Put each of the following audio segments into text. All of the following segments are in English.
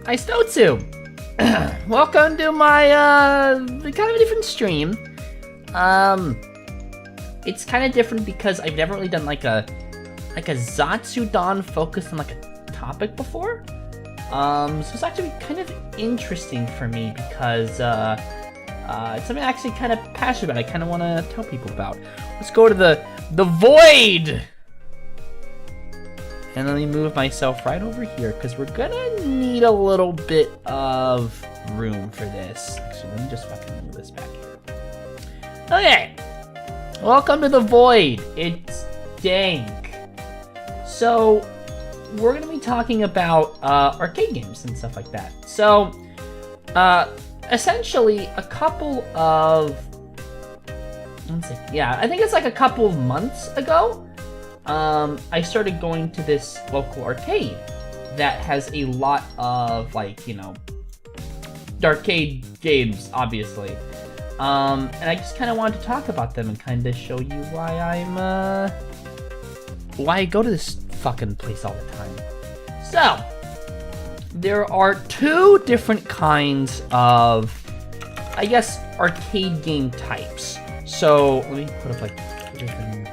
Aistoatsu! Welcome to my, kind of a different stream. It's kind of different because I've never really done like a Zatsudan focused on like a topic before. So it's actually kind of interesting for me because, it's something I'm actually kind of passionate about. I kind of want to tell people about. Let's go to the void! And let me move myself right over here, because we're gonna need a little bit of room for this. Actually, let me just fucking move this back here. Okay. Welcome to the void. It's dank. So, we're gonna be talking about arcade games and stuff like that. So, essentially, a couple of... Let's see. Yeah, I think it's like a couple of months ago. I started going to this local arcade that has a lot of, like, you know, arcade games, obviously. And I just kind of wanted to talk about them and kind of show you why why I go to this fucking place all the time. So, there are two different kinds of, I guess, arcade game types. So, let me put up, like, two different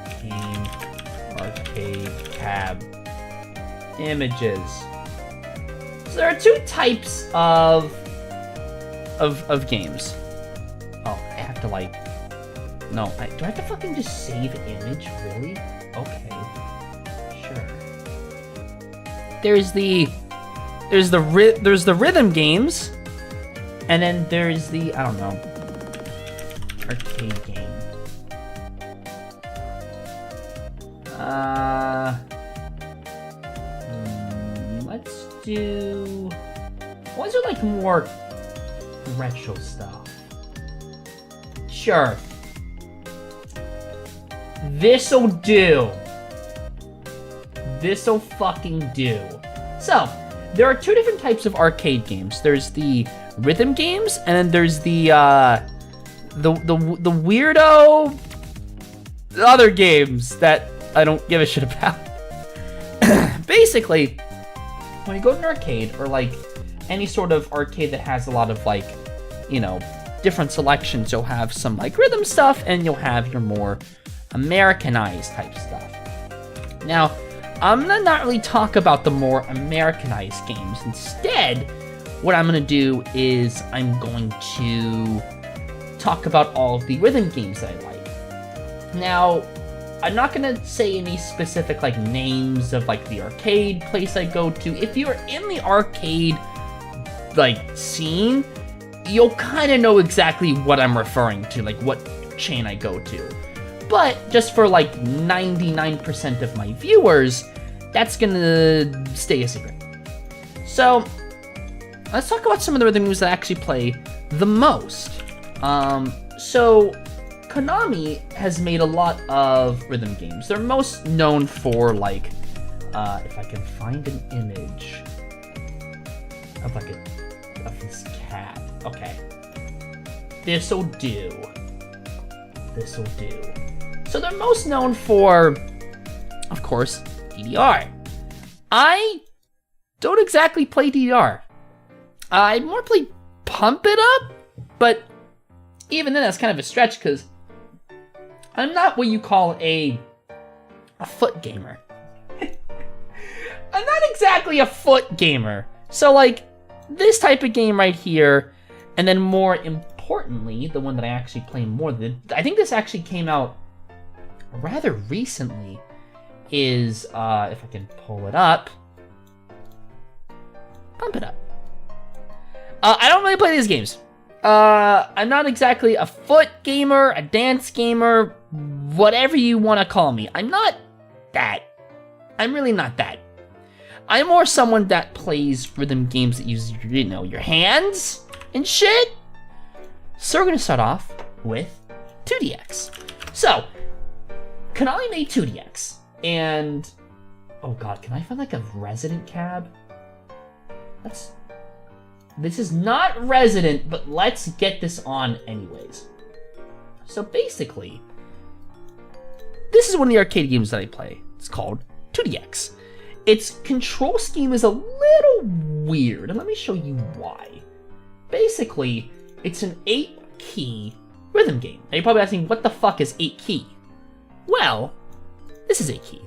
arcade cab images. So there are two types of games. Oh, I have to like... No, do I have to fucking just save image? Really? Okay. Sure. There's the rhythm games, and then there's the, I don't know, arcade game. Let's do... Ones are like more retro stuff. Sure. This'll do. This'll fucking do. So, there are two different types of arcade games. There's the rhythm games, and then there's the weirdo other games that I don't give a shit about. Basically, when you go to an arcade, or like any sort of arcade that has a lot of like, you know, different selections, you'll have some like rhythm stuff, and you'll have your more Americanized type stuff. Now, I'm gonna not really talk about the more Americanized games. Instead, what I'm gonna do is I'm going to talk about all of the rhythm games that I like. Now, I'm not gonna say any specific like names of like the arcade place I go to. If you're in the arcade like scene, you'll kind of know exactly what I'm referring to, like what chain I go to. But just for like 99% of my viewers, that's gonna stay a secret. So let's talk about some of the rhythm games that I actually play the most. So Konami has made a lot of rhythm games. They're most known for like, if I can find an image of like of this cat. Okay, this'll do. This'll do. So they're most known for, of course, DDR. I don't exactly play DDR. I more play Pump It Up, but even then that's kind of a stretch because I'm not what you call a foot gamer. I'm not exactly a foot gamer. So like this type of game right here, and then more importantly, the one that I actually play more than, I think this actually came out rather recently, is, if I can pull it up, Pump It Up. I don't really play these games. I'm not exactly a foot gamer, a dance gamer, whatever you want to call me. I'm not that. I'm really not that. I'm more someone that plays rhythm games that use, you know, your hands and shit. So we're going to start off with 2DX. So, Konami made 2DX, and oh god, can I find like a Resident cab? This is not Resident, but let's get this on anyways. So basically, this is one of the arcade games that I play. It's called 2DX. Its control scheme is a little weird, and let me show you why. Basically, it's an 8-key rhythm game. Now you're probably asking, what the fuck is 8-key? Well, this is 8-key.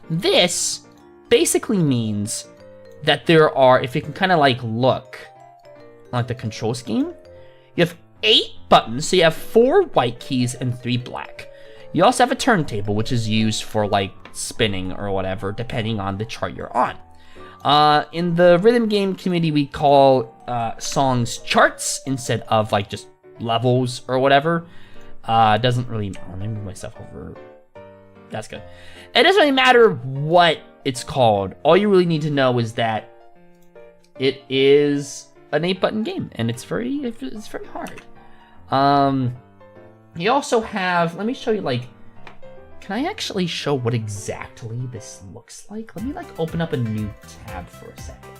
This basically means that there are, if you can kind of like look like the control scheme, you have 8 buttons, so you have 4 white keys and 3 black. You also have a turntable, which is used for like spinning or whatever, depending on the chart you're on. In the rhythm game community, we call songs charts instead of like just levels or whatever. Doesn't really, let me move myself over. That's good. It doesn't really matter what it's called. All you really need to know is that it is an 8-button game, and it's very hard. You also have, let me show you, like, can I actually show what exactly this looks like? Let me like open up a new tab for a second,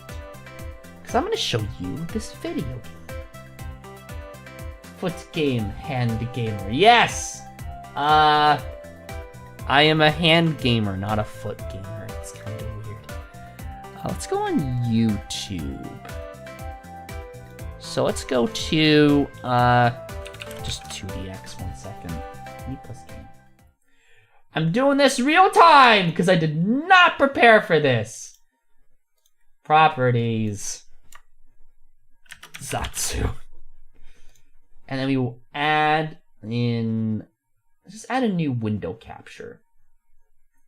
because I'm going to show you this video game. Foot game, hand gamer. Yes! I am a hand gamer, not a foot gamer. It's kind of weird. Let's go on YouTube. So let's go to just 2DX. 1 second. Me plus game. I'm doing this real time because I did not prepare for this. Properties. Zatsu. And then we will add in, just add a new window capture.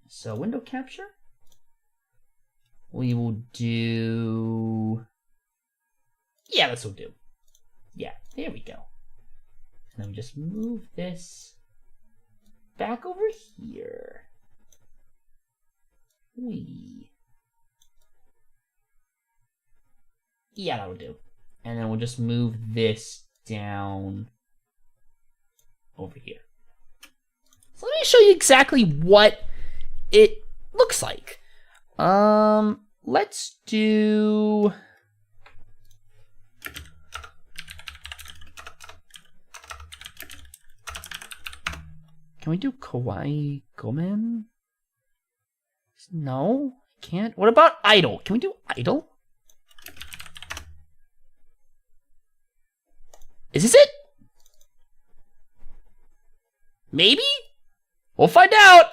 So window capture, we will do, yeah, this will do. Yeah, there we go. And then we just move this back over here. Yeah, that'll do. And then we'll just move this down over here. So let me show you exactly what it looks like. Let's do, can we do Kawaii Gomen? No, can't. What about Idol? Can we do Idol? Is this it? Maybe? We'll find out!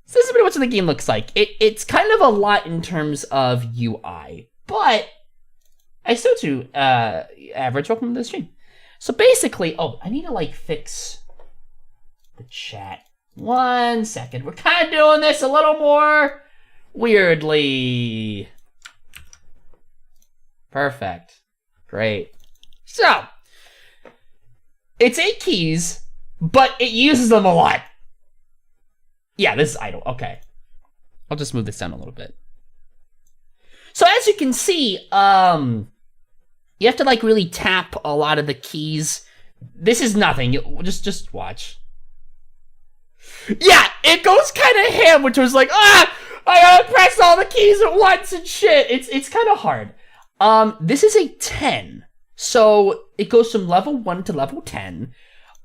So this is pretty much what the game looks like. It's kind of a lot in terms of UI, but Aistoatsu, average, welcome to the stream. So basically, oh, I need to like fix the chat. 1 second, we're kind of doing this a little more weirdly. Perfect. Great. So, it's 8 keys, but it uses them a lot. Yeah, this is idle. Okay. I'll just move this down a little bit. So as you can see, you have to like really tap a lot of the keys. This is nothing. Just watch. Yeah, it goes kind of ham, which was like, I gotta press all the keys at once and shit. It's kind of hard. This is a 10. So it goes from level 1 to level 10.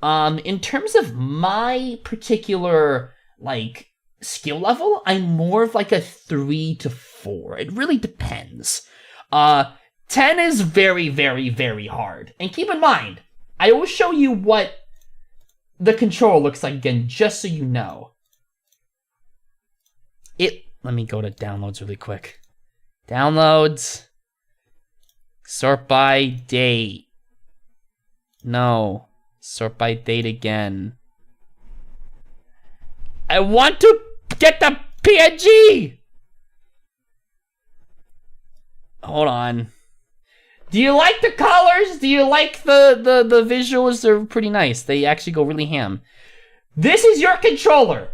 In terms of my particular, like, skill level, I'm more of like a 3 to 4. It really depends. 10 is very, very, very hard. And keep in mind, I will show you what the control looks like again, just so you know. Let me go to downloads really quick. Downloads. Sort by date. No. Sort by date again. I want to get the PNG! Hold on. Do you like the colors? Do you like the visuals? They're pretty nice. They actually go really ham. This is your controller.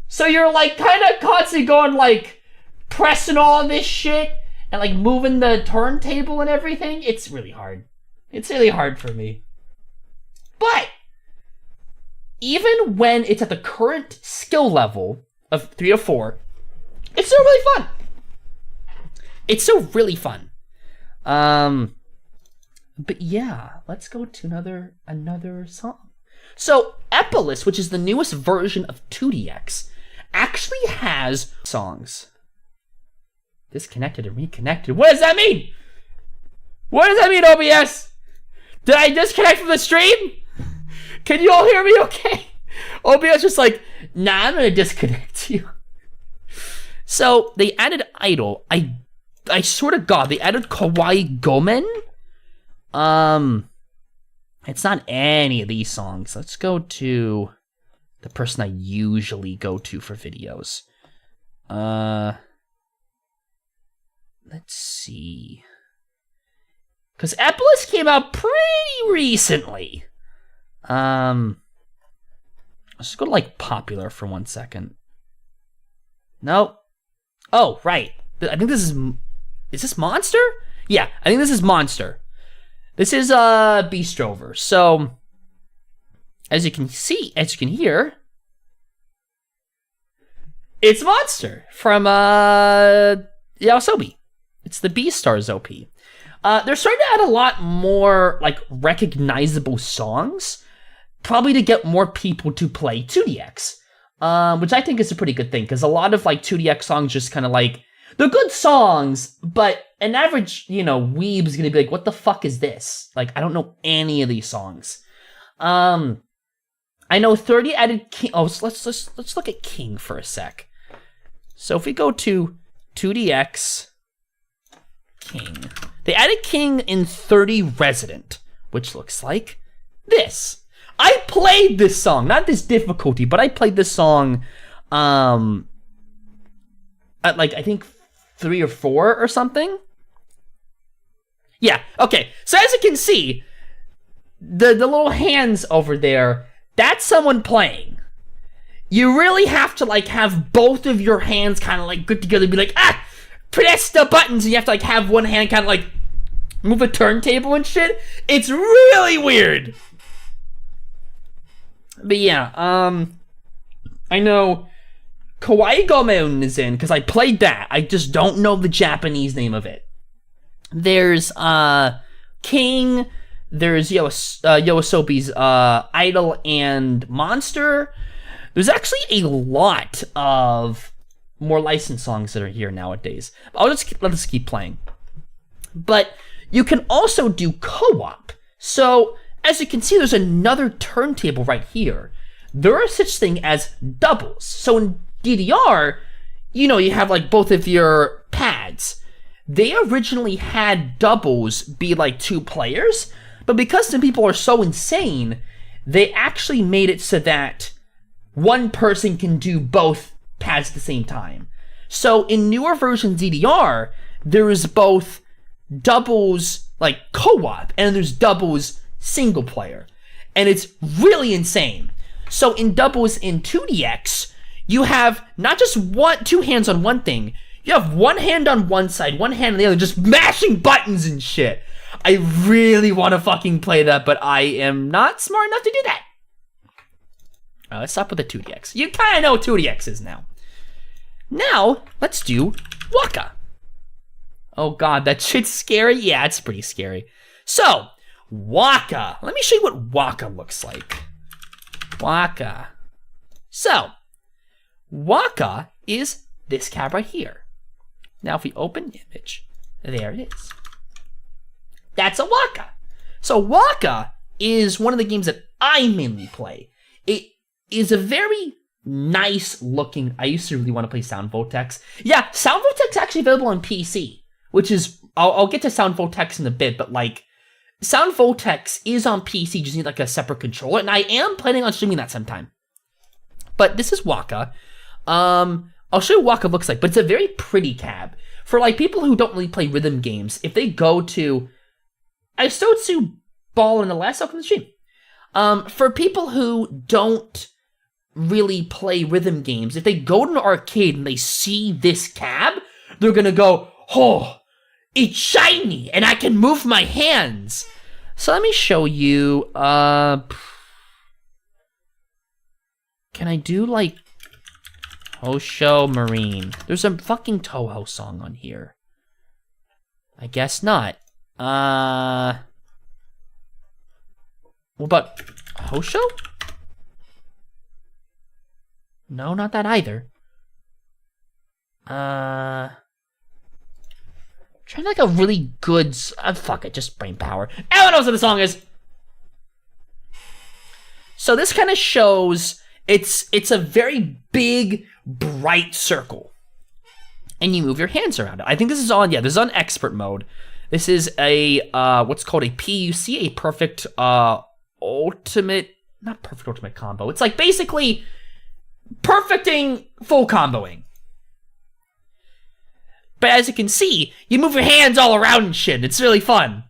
So you're like kind of constantly going like pressing all this shit and like moving the turntable and everything. It's really hard. It's really hard for me. But even when it's at the current skill level of 3 or 4, it's still really fun. It's still really fun. But yeah, let's go to another song. So Epolis, which is the newest version of 2DX, actually has songs. Disconnected and reconnected. What does that mean? What does that mean, OBS? Did I disconnect from the stream? Can you all hear me okay? OBS just like, nah, I'm gonna disconnect you. So they added idol. I swear to God, they added Kawaii Gomen. It's not any of these songs. Let's go to the person I usually go to for videos. Let's see. Because Epolis came out pretty recently. Let's go to like popular for 1 second. Nope. Oh, right. I think this is this Monster? Yeah, I think this is Monster. This is Beastrover. So, as you can see, as you can hear, it's Monster from Yaosobi. It's the Beastars OP. They're starting to add a lot more like recognizable songs, probably to get more people to play 2DX, which I think is a pretty good thing, because a lot of like 2DX songs just kind of like, they're good songs, but an average, weeb's gonna be like, what the fuck is this? Like, I don't know any of these songs. I know 30 added King. Oh, so let's look at King for a sec. So if we go to 2DX King, they added King in 30 Resident, which looks like this. I played this song, not this difficulty, but I played this song at like, I think 3 or 4 or something. Yeah, okay. So as you can see, the little hands over there, that's someone playing. You really have to like have both of your hands kind of like good together and be like, press the buttons, and you have to like have one hand kind of like move a turntable and shit. It's really weird. But yeah, I know Kawaii Gomen is in, because I played that. I just don't know the Japanese name of it. There's King, there's Yoasobi's Idol and Monster. There's actually a lot of more licensed songs that are here nowadays. I'll just let us keep playing. But you can also do co-op. So as you can see, there's another turntable right here. There are such thing as doubles. So in DDR, you have like both of your pads. They originally had doubles be like 2 players, but because some people are so insane, they actually made it so that one person can do both pads at the same time. So in newer versions of DDR, there is both doubles like co-op and there's doubles single player. And it's really insane. So in doubles in 2DX, you have not just 2 hands on one thing, you have one hand on one side, one hand on the other, just mashing buttons and shit. I really want to fucking play that, but I am not smart enough to do that. Let's stop with the 2DX. You kind of know what 2DX is now. Now, let's do Waka. Oh god, that shit's scary? Yeah, it's pretty scary. So, Waka. Let me show you what Waka looks like. Waka. So, Waka is this cab right here. Now, if we open image, there it is. That's a Waka. So, Waka is one of the games that I mainly play. It is a very nice looking. I used to really want to play Sound Vortex. Yeah, Sound Vortex is actually available on PC, which is, I'll get to Sound Vortex in a bit, but like, Sound Vortex is on PC, you just need like a separate controller, and I am planning on streaming that sometime. But this is Waka. I'll show you what Waka looks like, but it's a very pretty cab. For like people who don't really play rhythm games, if they go to Aistoatsu Ball in the last up on the stream. For people who don't really play rhythm games, if they go to an arcade and they see this cab, they're gonna go, oh, it's shiny and I can move my hands. So let me show you, can I do like Hosho Marine? There's a fucking Toho song on here. I guess not. What about Hosho? No, not that either. trying to like a really good. Fuck it, just brain power. Everyone knows what the song is. So this kind of shows it's a very big, bright circle, and you move your hands around it. I think this is on this is on expert mode. This is a what's called a PUC, a perfect ultimate, not perfect ultimate combo. It's like basically perfecting full comboing. But as you can see, you move your hands all around and shit. It's really fun.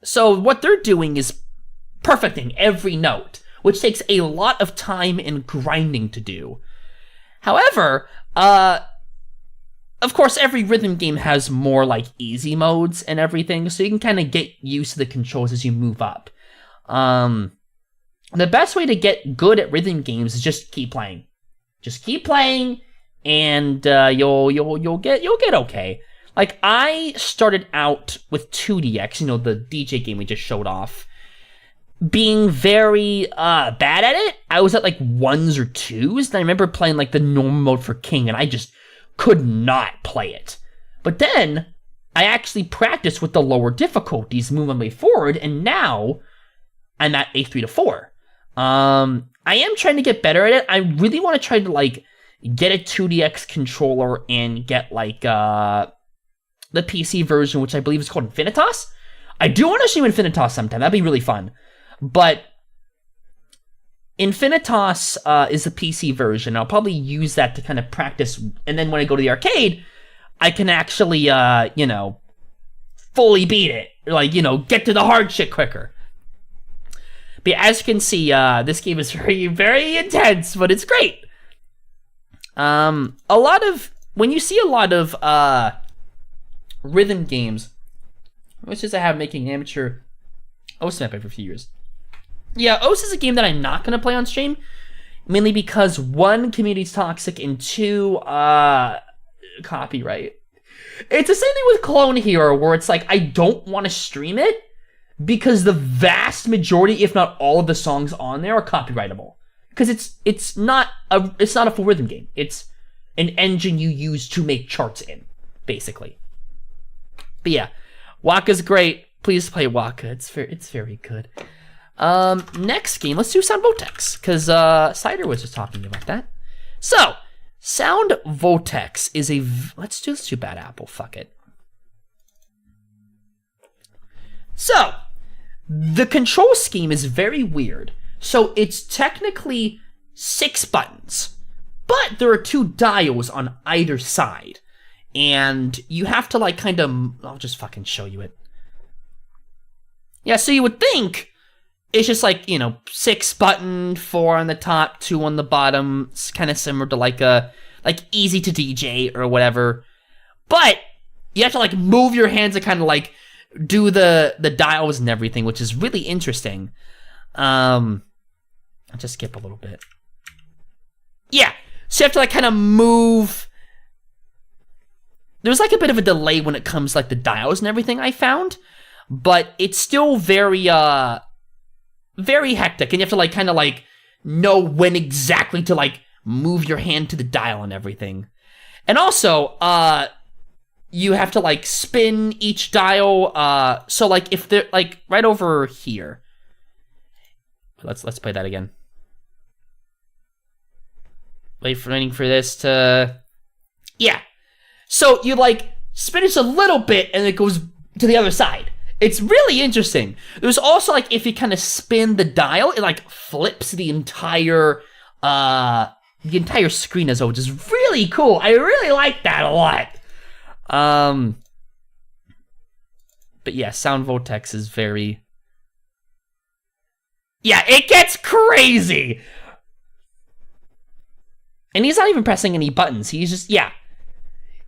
So what they're doing is perfecting every note, which takes a lot of time and grinding to do. However, of course, every rhythm game has more like easy modes and everything, so you can kind of get used to the controls as you move up. The best way to get good at rhythm games is just keep playing. Just keep playing, and you'll get okay. Like I started out with 2DX, you know, the DJ game we just showed off, being very bad at it. I was at like 1s or 2s, and I remember playing like the normal mode for King, and I just could not play it. But then I actually practiced with the lower difficulties, moving my way forward, and now I'm at a 3 to 4. I am trying to get better at it. I really want to try to like get a 2DX controller and get like the PC version, which I believe is called Infinitas. I do want to stream Infinitas sometime. That'd be really fun. But Infinitas is the PC version. I'll probably use that to kind of practice, and then when I go to the arcade, I can actually, you know, fully beat it. Like, you know, get to the hard shit quicker. But as you can see, this game is very, very intense, but it's great. When you see a lot of rhythm games, which is I have making amateur OS for a few years. Yeah, OS is a game that I'm not going to play on stream, mainly because 1, community's toxic, and 2, copyright. It's the same thing with Clone Hero, where it's like, I don't want to stream it, because the vast majority, if not all of the songs on there are copyrightable. Because it's not a full rhythm game. It's an engine you use to make charts in, basically. But yeah, Waka's great. Please play Waka. It's very good. Next game, let's do Sound Vortex, because Cider was just talking about that. So, Sound Vortex is a... Let's do Bad Apple, fuck it. So, the control scheme is very weird. So, it's technically 6 buttons, but there are 2 dials on either side. And you have to, like, kind of... I'll just fucking show you it. Yeah, so you would think it's just like, you know, 6 button, 4 on the top, 2 on the bottom. It's kind of similar to like easy to DJ or whatever. But you have to like move your hands to kind of like do the dials and everything, which is really interesting. I'll just skip a little bit. Yeah, so you have to like kind of move. There's like a bit of a delay when it comes to like the dials and everything, I found. But it's still very hectic, and you have to like kind of like know when exactly to like move your hand to the dial and everything. And also, you have to like spin each dial. So like if they're like right over here. Let's play that again. Waiting for this to... Yeah. So you like spin it a little bit and it goes to the other side. It's really interesting. There's also like if you kind of spin the dial, it like flips the entire screen as well, which is really cool. I really like that a lot. But yeah, Sound Vortex is very... Yeah, it gets crazy! And he's not even pressing any buttons. He's just, yeah.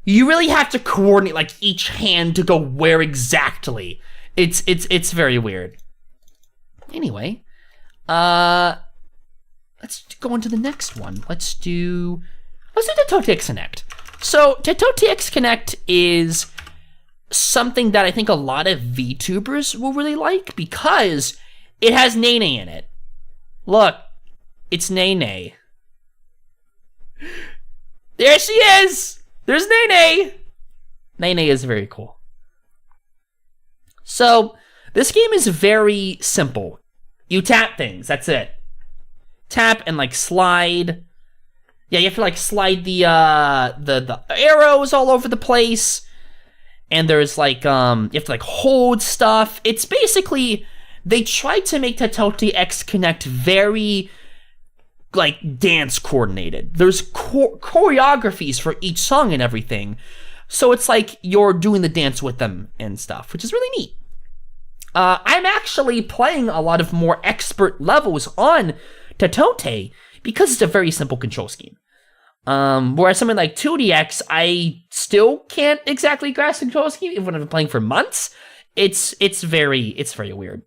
You really have to coordinate like each hand to go where exactly. It's very weird. Anyway, let's go on to the next one. Let's do Teto TX Connect. So Teto TX Connect is something that I think a lot of VTubers will really like because it has Nene in it. Look, it's Nene. There she is! There's Nene! Nene is very cool. So, this game is very simple. You tap things, that's it. Tap and, like, slide. Yeah, you have to, like, slide the arrows all over the place. And there's, like, you have to, like, hold stuff. It's basically, they tried to make Totote X Connect very, like, dance coordinated. There's choreographies for each song and everything. So it's like you're doing the dance with them and stuff, which is really neat. I'm actually playing a lot of more expert levels on Totote because it's a very simple control scheme. Whereas something like 2DX, I still can't exactly grasp the control scheme, even when I've been playing for months. It's very weird.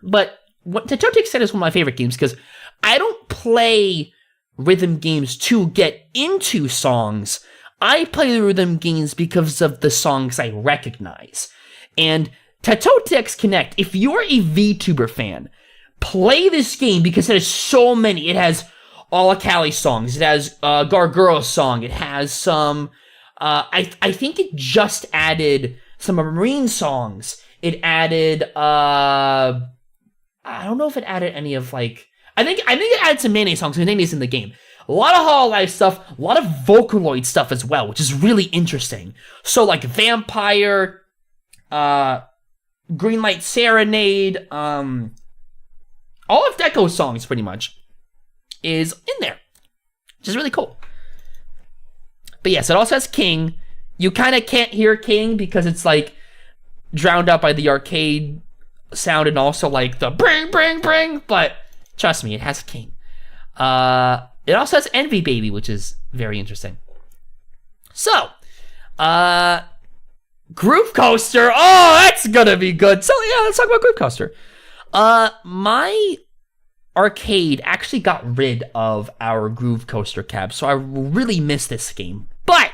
But what Totote X is one of my favorite games because I don't play rhythm games to get into songs. I play the rhythm games because of the songs I recognize. And Totote X Connect, if you're a VTuber fan, play this game because it has so many. It has all of Cali's songs. It has Garguro's song. It has some, I think it just added some Marine songs. It added, I don't know if it added any of, like, I think it added some Nene songs, because Nene's in the game. A lot of Hololive stuff, a lot of Vocaloid stuff as well, which is really interesting. So, like, Vampire, Greenlight Serenade, all of Deco's songs, pretty much, is in there, which is really cool. But yes, it also has King. You kind of can't hear King because it's, like, drowned out by the arcade sound and also, like, the bring, but trust me, it has King. It also has Envy Baby, which is very interesting. So, Groove Coaster. Oh, that's gonna be good. So yeah, let's talk about Groove Coaster. My arcade actually got rid of our Groove Coaster cab, so I really miss this game. But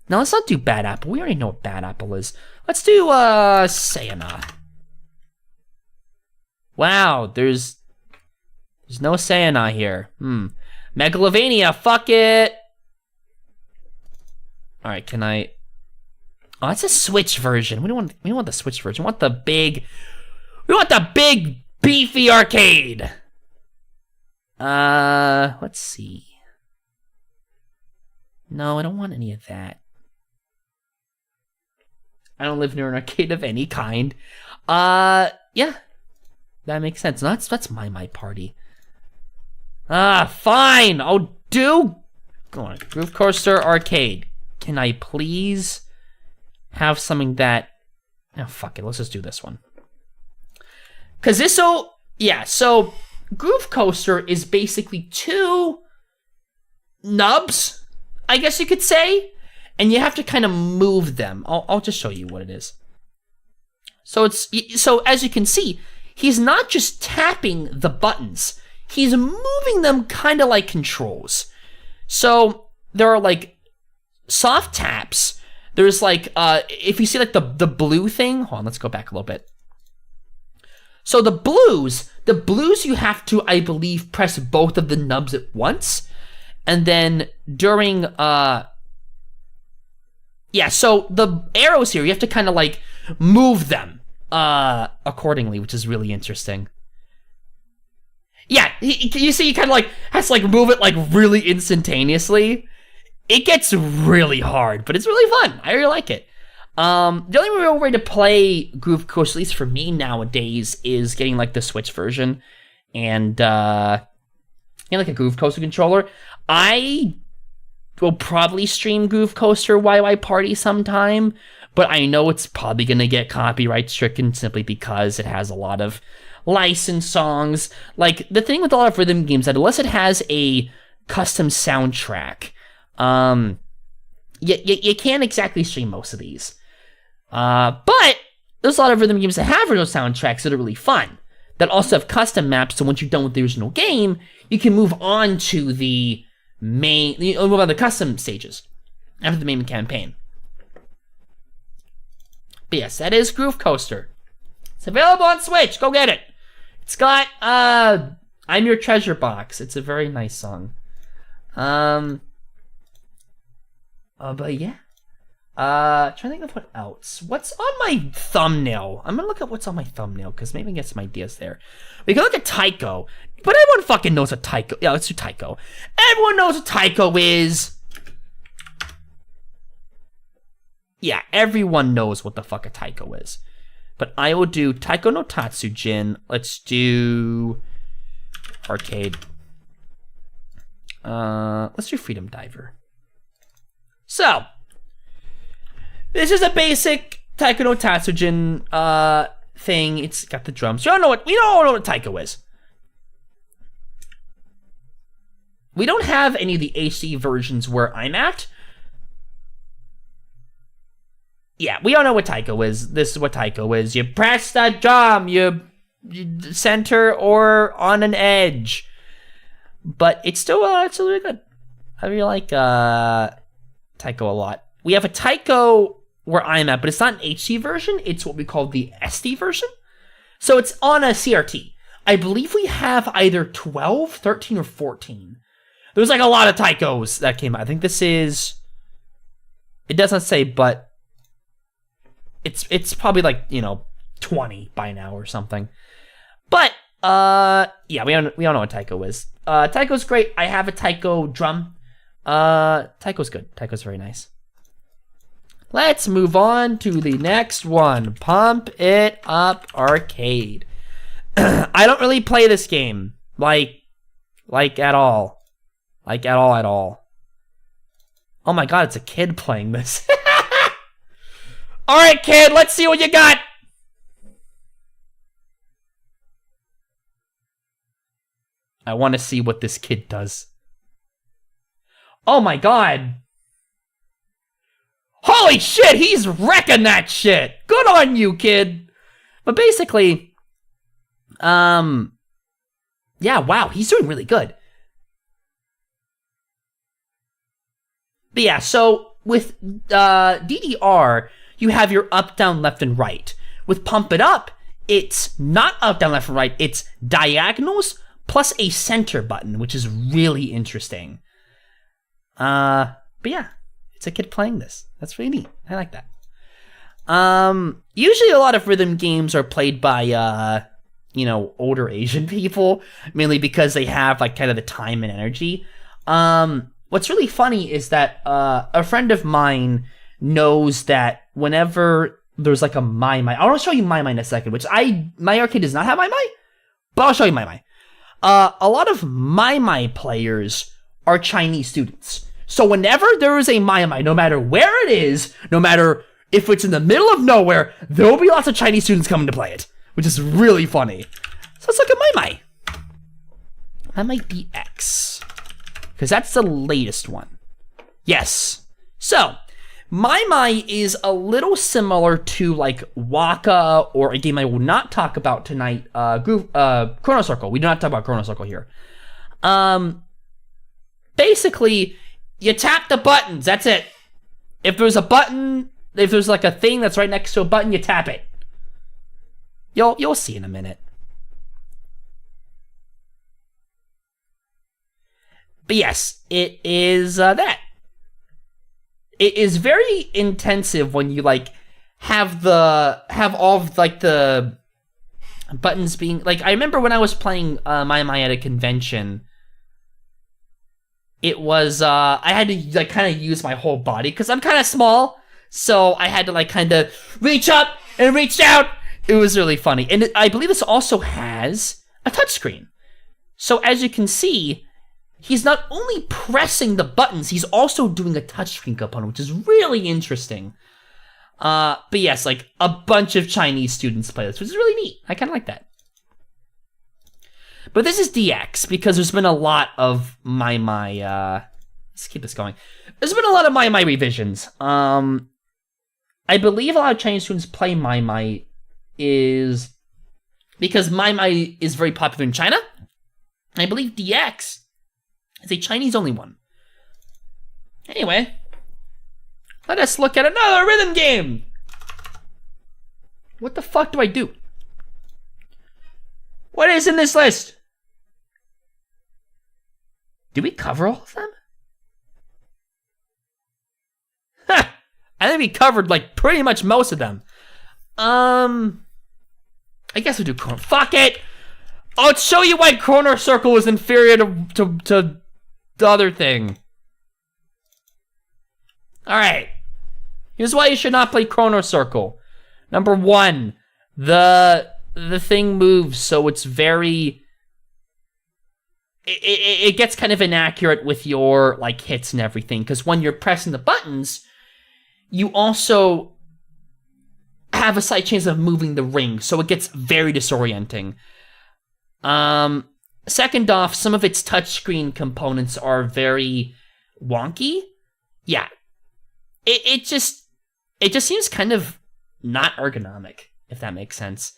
now let's not do Bad Apple. We already know what Bad Apple is. Let's do Sayana. Wow, there's no Sayana here. Megalovania, fuck it. All right, can I? Oh, that's a Switch version. We don't want the Switch version. We want the big beefy arcade. Let's see. No, I don't want any of that. I don't live near an arcade of any kind. Yeah. That makes sense. No, that's my party. Fine. I'll do. Go on. Groove Coaster Arcade. Can I please have something that? Oh, fuck it. Let's just do this one. Cause this'll. Yeah. So Groove Coaster is basically two nubs, I guess you could say, and you have to kind of move them. I'll just show you what it is. So as you can see, he's not just tapping the buttons. He's moving them kind of like controls. So there are like soft taps. There's like, if you see like the blue thing, hold on, let's go back a little bit. So the blues you have to, I believe, press both of the nubs at once. And then during, yeah, so the arrows here, you have to kind of like move them accordingly, which is really interesting. Yeah, you see, you kind of like has to like move it like really instantaneously. It gets really hard, but it's really fun. I really like it. The only real way to play Groove Coaster, at least for me nowadays, is getting like the Switch version and like a Groove Coaster controller. I will probably stream Groove Coaster YY Party sometime, but I know it's probably gonna get copyright stricken simply because it has a lot of licensed songs. Like, the thing with a lot of rhythm games, that unless it has a custom soundtrack, you can't exactly stream most of these. But there's a lot of rhythm games that have original soundtracks that are really fun, that also have custom maps, so once you're done with the original game, you can move on to the main, move on to the custom stages after the main campaign. But yes, that is Groove Coaster. It's available on Switch. Go get it. It's got I'm Your Treasure Box. It's a very nice song. But yeah. Trying to think of what else. What's on my thumbnail? I'm gonna look at what's on my thumbnail, because maybe I can get some ideas there. We can look at Taiko, but everyone fucking knows what Taiko. Yeah, let's do Taiko. Everyone knows what Taiko is. Yeah, everyone knows what the fuck a Taiko is. But I will do Taiko no Tatsujin. Let's do arcade. Let's do Freedom Diver. So, this is a basic Taiko no Tatsujin thing. It's got the drums. We don't know what Taiko is. We don't have any of the HD versions where I'm at. Yeah, we don't know what Taiko is. This is what Taiko is. You press that drum, you center or on an edge. But it's still really good. I really like Taiko a lot. We have a Taiko where I'm at, but it's not an HD version. It's what we call the SD version. So it's on a CRT. I believe we have either 12, 13, or 14. There's like a lot of Taikos that came out. I think this is... It doesn't say, but... It's probably like, 20 by now or something. But, yeah, we don't know what Taiko is. Taiko's great. I have a Taiko drum. Taiko's good. Taiko's very nice. Let's move on to the next one. Pump It Up Arcade. I don't really play this game. Like at all. Like at all. Oh my god, it's a kid playing this. Alright, kid, let's see what you got. I want to see what this kid does. Oh my god. Holy shit, he's wrecking that shit. Good on you, kid. But basically, yeah, wow, he's doing really good. But yeah, so with DDR, you have your up, down, left, and right. With Pump It Up, it's not up, down, left, and right. It's diagonals plus a center button, which is really interesting. But yeah, it's a kid playing this. That's really neat. I like that. Usually a lot of rhythm games are played by, older Asian people, mainly because they have, like, kind of the time and energy. What's really funny is that, a friend of mine knows that whenever there's, like, a Mai Mai, I want to show you Mai Mai in a second, which my arcade does not have Mai Mai, but I'll show you Mai Mai. A lot of Mai Mai players are Chinese students. So whenever there is a Mai Mai, no matter where it is, no matter if it's in the middle of nowhere, there will be lots of Chinese students coming to play it, which is really funny. So let's look at Mai Mai. Mai Mai DX. Because that's the latest one. Yes. So, Mai Mai is a little similar to, like, Waka, or a game I will not talk about tonight, Chrono Circle. We do not talk about Chrono Circle here. Basically, you tap the buttons, that's it. If there's a button, if there's, like, a thing that's right next to a button, you tap it. You'll see in a minute. But yes, it is that. It is very intensive when you, like, have all of, like, the buttons being, like, I remember when I was playing Mai Mai at a convention, it was, I had to, like, kind of use my whole body, because I'm kind of small, so I had to, like, kind of reach up and reach down. It was really funny. And I believe this also has a touchscreen. So as you can see, he's not only pressing the buttons, he's also doing a touchscreen component, which is really interesting. But yes, like, a bunch of Chinese students play this, which is really neat. I kind of like that. But this is DX, because there's been a lot of Mai Mai, let's keep this going. There's been a lot of Mai Mai revisions. I believe a lot of Chinese students play Mai Mai is because Mai Mai is very popular in China. I believe DX is a Chinese-only one. Anyway, let us look at another rhythm game. What the fuck do I do? What is in this list? Did we cover all of them? we covered like pretty much most of them. I guess we'll do Chrono. Fuck it! I'll show you why Chrono Circle is inferior to the other thing. Alright. Here's why you should not play Chrono Circle. Number 1, the thing moves, so it's very... It gets kind of inaccurate with your like hits and everything, because when you're pressing the buttons, you also have a slight chance of moving the ring, so it gets very disorienting. Second off, some of its touchscreen components are very wonky. Yeah. It just seems kind of not ergonomic, if that makes sense.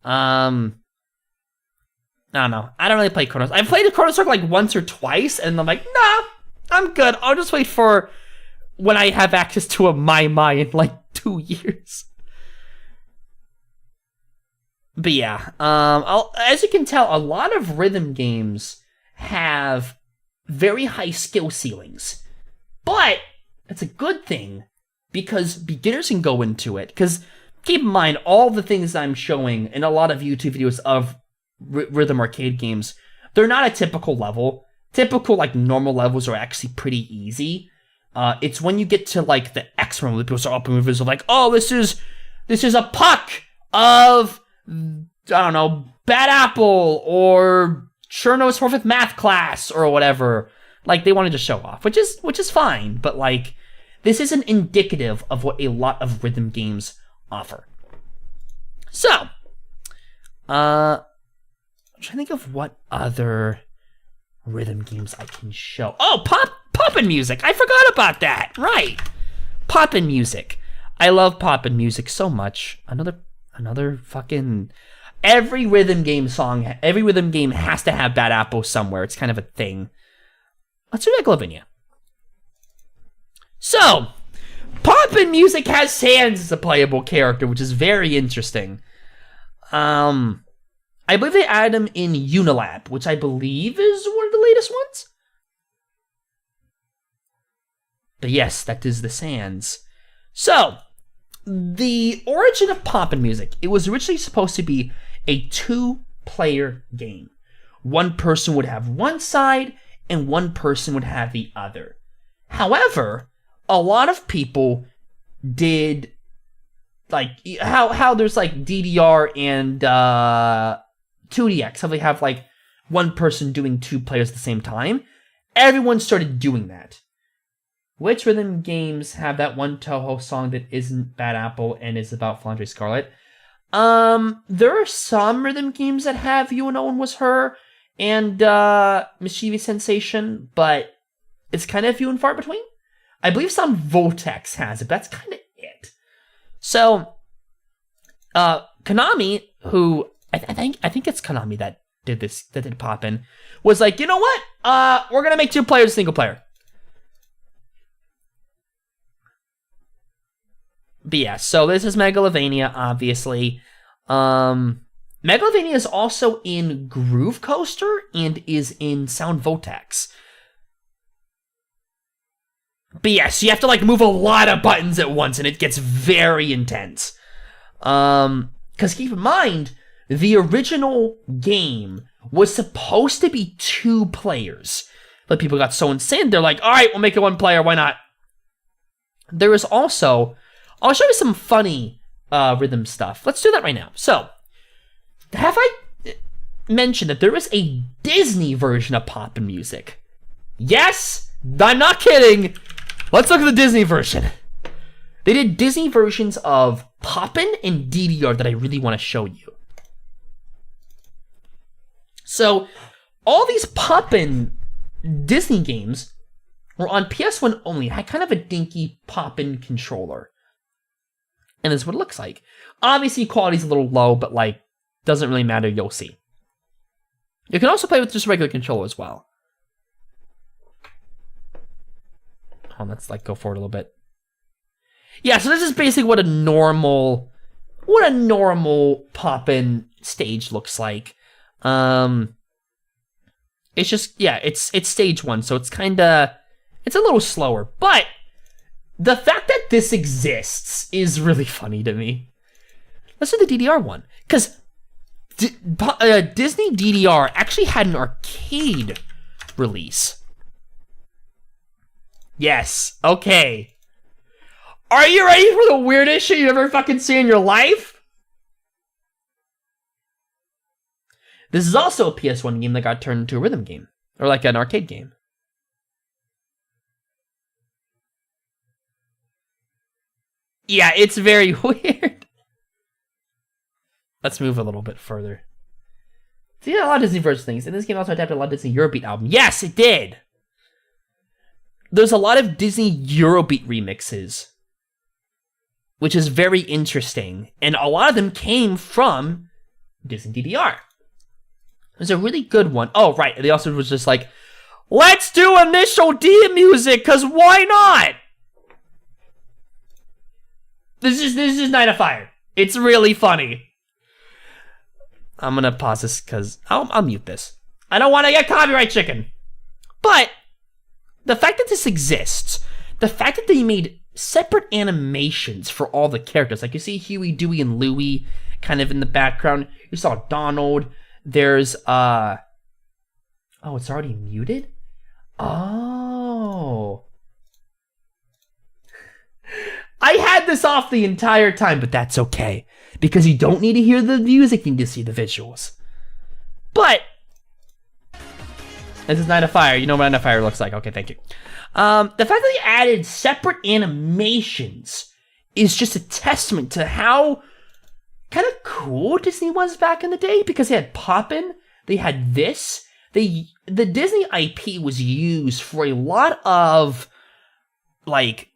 I don't know. I don't really play Chrono. I've played the Chrono Circle like once or twice, and I'm like, nah, I'm good. I'll just wait for when I have access to a My in like 2 years. But yeah, as you can tell, a lot of rhythm games have very high skill ceilings. But that's a good thing, because beginners can go into it. Because keep in mind, all the things I'm showing in a lot of YouTube videos of rhythm arcade games, they're not a typical level. Typical, like, normal levels are actually pretty easy. It's when you get to, like, the X level that people start up movies of like, oh, this is a puck of, I don't know, Bad Apple, or Cherno's 4th math class, or whatever. Like, they wanted to show off, which is fine, but, like, this isn't indicative of what a lot of rhythm games offer. So, I'm trying to think of what other rhythm games I can show. Oh, poppin' music. I forgot about that. Right. Poppin' music. I love poppin' music so much. Another fucking... Every rhythm game has to have Bad Apple somewhere. It's kind of a thing. Let's do Megalovania. So, Poppin' Music has Sans as a playable character, which is very interesting. I believe they added him in Unilab, which I believe is one of the latest ones. But yes, that is the Sans. So, the origin of Poppin' Music, it was originally supposed to be a 2-player game. One person would have one side, and one person would have the other. However, a lot of people did, like, how there's, like, DDR and 2DX, how they have, like, one person doing 2 players at the same time. Everyone started doing that. Which rhythm games have that one Toho song that isn't Bad Apple and is about Flandre Scarlet? There are some rhythm games that have You and Owen Was Her and Mischievous Sensation, but it's kind of few and far between. I believe some Voltex has it, but that's kind of it. So, Konami, who I think it's Konami that did Poppin', was like, you know what? We're gonna make 2 players single player. But yeah, so this is Megalovania, obviously. Megalovania is also in Groove Coaster and is in Sound Voltex. But yes, you have to, like, move a lot of buttons at once, and it gets very intense. Because keep in mind, the original game was supposed to be 2 players. But people got so insane, they're like, alright, we'll make it 1 player, why not? There is also... I'll show you some funny rhythm stuff. Let's do that right now. So, have I mentioned that there is a Disney version of Poppin' Music? Yes! I'm not kidding! Let's look at the Disney version. They did Disney versions of Poppin' and DDR that I really want to show you. So, all these Poppin' Disney games were on PS1 only. It had kind of a dinky Poppin' controller. And this is what it looks like. Obviously, quality's a little low, but, like, doesn't really matter, you'll see. You can also play with just a regular controller as well. Oh, let's, like, go forward a little bit. Yeah, so this is basically what a normal Poppin' stage looks like. It's just, yeah, it's stage 1, so it's a little slower, but the fact that this exists is really funny to me. Let's do the DDR one, because Disney DDR actually had an arcade release. Yes, okay. Are you ready for the weirdest shit you ever fucking seen in your life? This is also a PS1 game that got turned into a rhythm game, or like an arcade game. Yeah, it's very weird. Let's move a little bit further. So yeah, a lot of Disney version things. And this game also adapted a lot of Disney Eurobeat album. Yes, it did! There's a lot of Disney Eurobeat remixes, which is very interesting. And a lot of them came from Disney DDR. There's a really good one. Oh, right. They also was just like, let's do Initial D music, because why not? This is Night of Fire. It's really funny. I'm gonna pause this because I'll mute this. I don't want to get copyright chicken. But the fact that this exists, the fact that they made separate animations for all the characters, like you see Huey, Dewey, and Louie kind of in the background. You saw Donald. There's oh, it's already muted? Oh. I had this off the entire time, but that's okay. Because you don't need to hear the music, you need to see the visuals. But this is Night of Fire. You know what Night of Fire looks like. Okay, thank you. The fact that they added separate animations is just a testament to how kind of cool Disney was back in the day, because they had Poppin', they had this. The Disney IP was used for a lot of, like,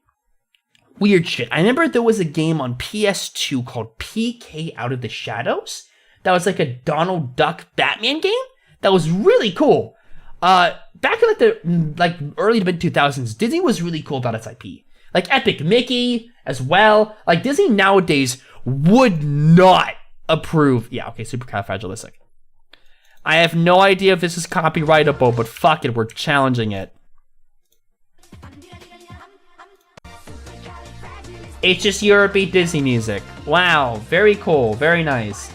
weird shit. I remember there was a game on PS2 called PK Out of the Shadows. That was like a Donald Duck Batman game. That was really cool. Back in the early to mid 2000s, Disney was really cool about its IP. Like Epic Mickey as well. Like Disney nowadays would not approve. Yeah, okay, supercalifragilistic. I have no idea if this is copyrightable, but fuck it, we're challenging it. It's just Eurobeat Disney music. Wow, very cool, very nice.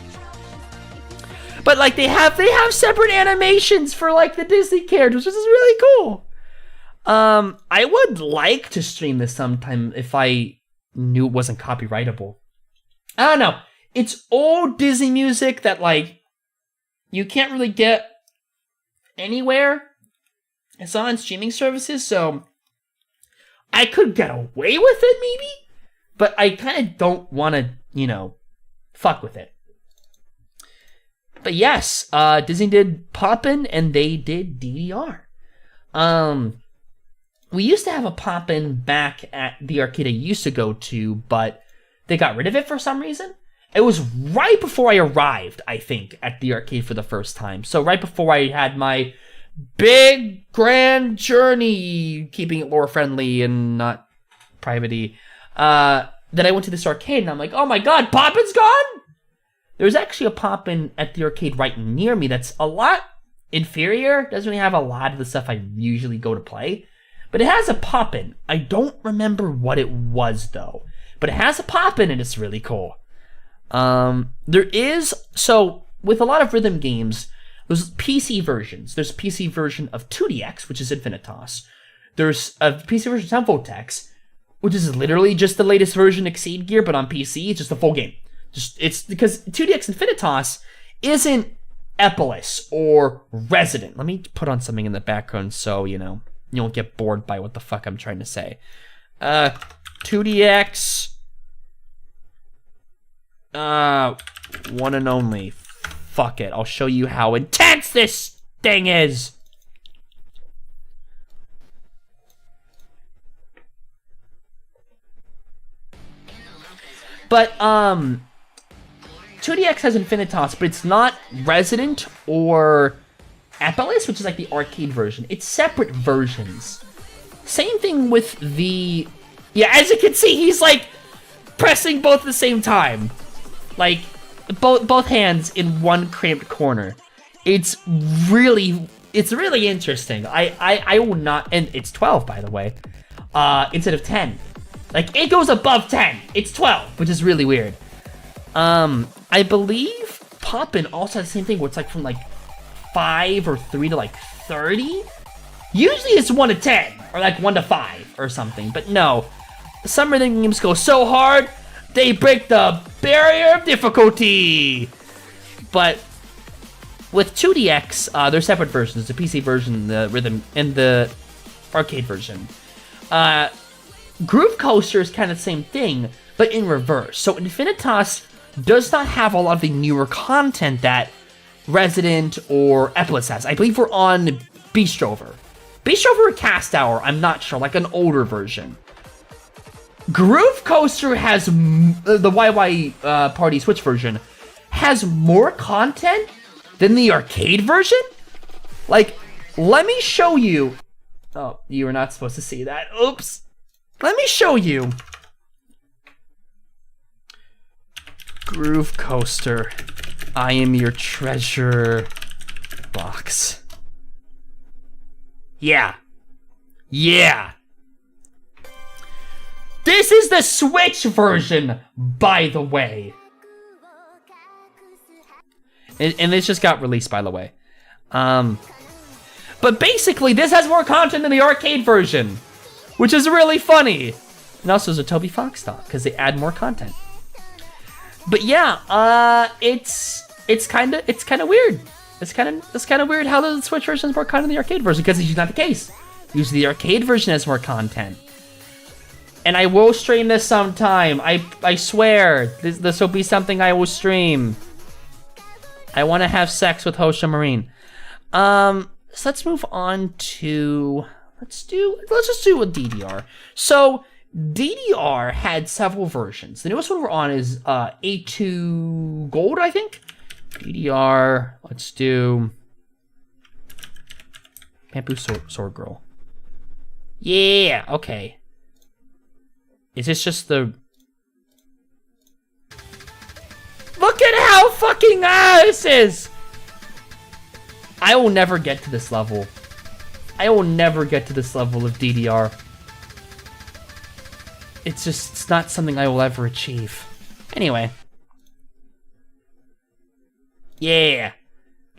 But like they have separate animations for like the Disney characters, which is really cool. I would like to stream this sometime if I knew it wasn't copyrightable. I don't know. It's old Disney music that like you can't really get anywhere. It's not on streaming services, so I could get away with it maybe. But I kind of don't want to, you know, fuck with it. But yes, Disney did Poppin' and they did DDR. We used to have a Poppin' back at the arcade I used to go to, but they got rid of it for some reason. It was right before I arrived, I think, at the arcade for the first time. So right before I had my big, grand journey, keeping it lore friendly and not private-y, that I went to this arcade and I'm like, oh my god, Poppin's gone? There's actually a Poppin' at the arcade right near me that's a lot inferior. Doesn't really have a lot of the stuff I usually go to play. But it has a Poppin'. I don't remember what it was though. But it has a Poppin' and it's really cool. There is, so with a lot of rhythm games, there's PC versions. There's a PC version of 2DX, which is Infinitas. There's a PC version of Votex, which is literally just the latest version Exceed Gear, but on PC, it's just a full game. It's because 2DX Infinitas isn't Epolis or Resident. Let me put on something in the background so, you know, you don't get bored by what the fuck I'm trying to say. 2DX... one and only. Fuck it. I'll show you how intense this thing is. But, 2DX has Infinitas, but it's not Resident or Epolis, which is like the arcade version. It's separate versions. Same thing with the... Yeah, as you can see, he's like pressing both at the same time. Like, both hands in one cramped corner. It's really interesting. I will not, and it's 12 by the way, instead of 10. Like, it goes above 10. It's 12, which is really weird. I believe Poppin also has the same thing where it's like from like 5 or 3 to like 30. Usually it's 1 to 10 or like 1 to 5 or something, but no. Some rhythm games go so hard, they break the barrier of difficulty. But with 2DX, they're separate versions, the PC version, the rhythm, and the arcade version. Groove Coaster is kind of the same thing, but in reverse. So Infinitas does not have a lot of the newer content that Resident or Eplis has. I believe we're on Beastrover. Beastrover or Cast Hour, I'm not sure, like an older version. Groove Coaster has, the YY Party Switch version, has more content than the arcade version? Like, let me show you. Oh, you were not supposed to see that. Oops. Let me show you. Groove Coaster, I am your treasure box. Yeah. Yeah. This is the Switch version, by the way. And this just got released, by the way. But basically, this has more content than the arcade version, which is really funny. And also, there's a Toby Fox talk because they add more content. But yeah, it's kind of weird. It's kind of weird how the Switch version has more content than the arcade version, because it's usually not the case. Usually, the arcade version has more content. And I will stream this sometime. I swear, this will be something I will stream. I want to have sex with Hosha Marine. So let's move on to let's just do a DDR. So DDR had several versions. The newest one we're on is A2 Gold, I think. DDR. Let's do Bamboo Sword Girl. Yeah. Okay. Is this just the? Look at how fucking this is! I will never get to this level. I will never get to this level of DDR. It's not something I will ever achieve. Anyway. Yeah.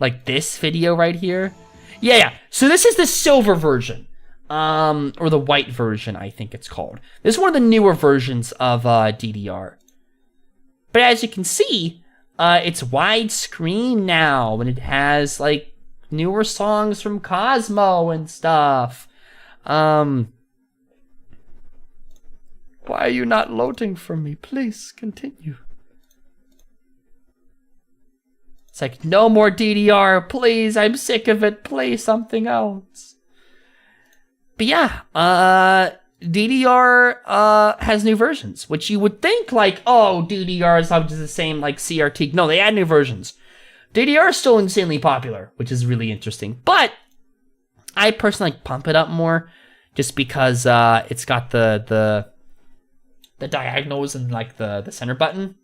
Like this video right here. Yeah. So this is the silver version. Or the white version, I think it's called. This is one of the newer versions of DDR. But as you can see, it's widescreen now, and it has like newer songs from Cosmo and stuff. Why are you not loading for me? Please continue. It's like, no more DDR, please. I'm sick of it. Play something else. But yeah, DDR has new versions, which you would think like, oh, DDR is obviously the same like CRT. No, they add new versions. DDR is still insanely popular, which is really interesting. But I personally like pump it up more, just because it's got the diagonals and like the center button.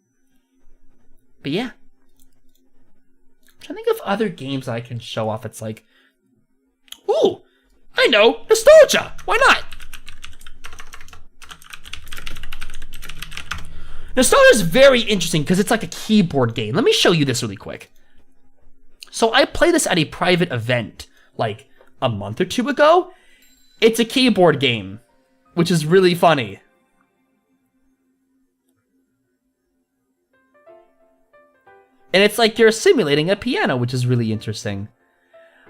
But yeah, I'm trying to think of other games that I can show off. It's like, ooh, I know, nostalgia. Why not? Nostalgia is very interesting because it's like a keyboard game. Let me show you this really quick. So I played this at a private event like a month or two ago. It's a keyboard game, which is really funny. And it's like you're simulating a piano, which is really interesting.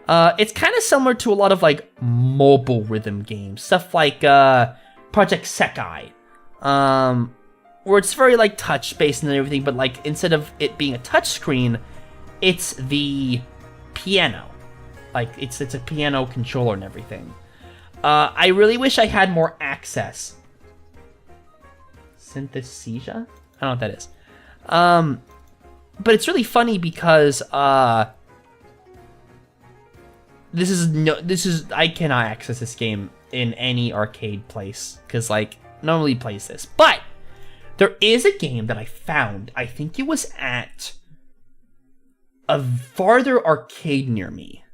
It's kind of similar to a lot of like mobile rhythm games, stuff like Project Sekai, where it's very like touch-based and everything, but like instead of it being a touch screen, it's the piano. Like it's a piano controller and everything. I really wish I had more access. Synthesia? I don't know what that is. But it's really funny because I cannot access this game in any arcade place because like nobody plays this. But there is a game that I found. I think it was at a farther arcade near me.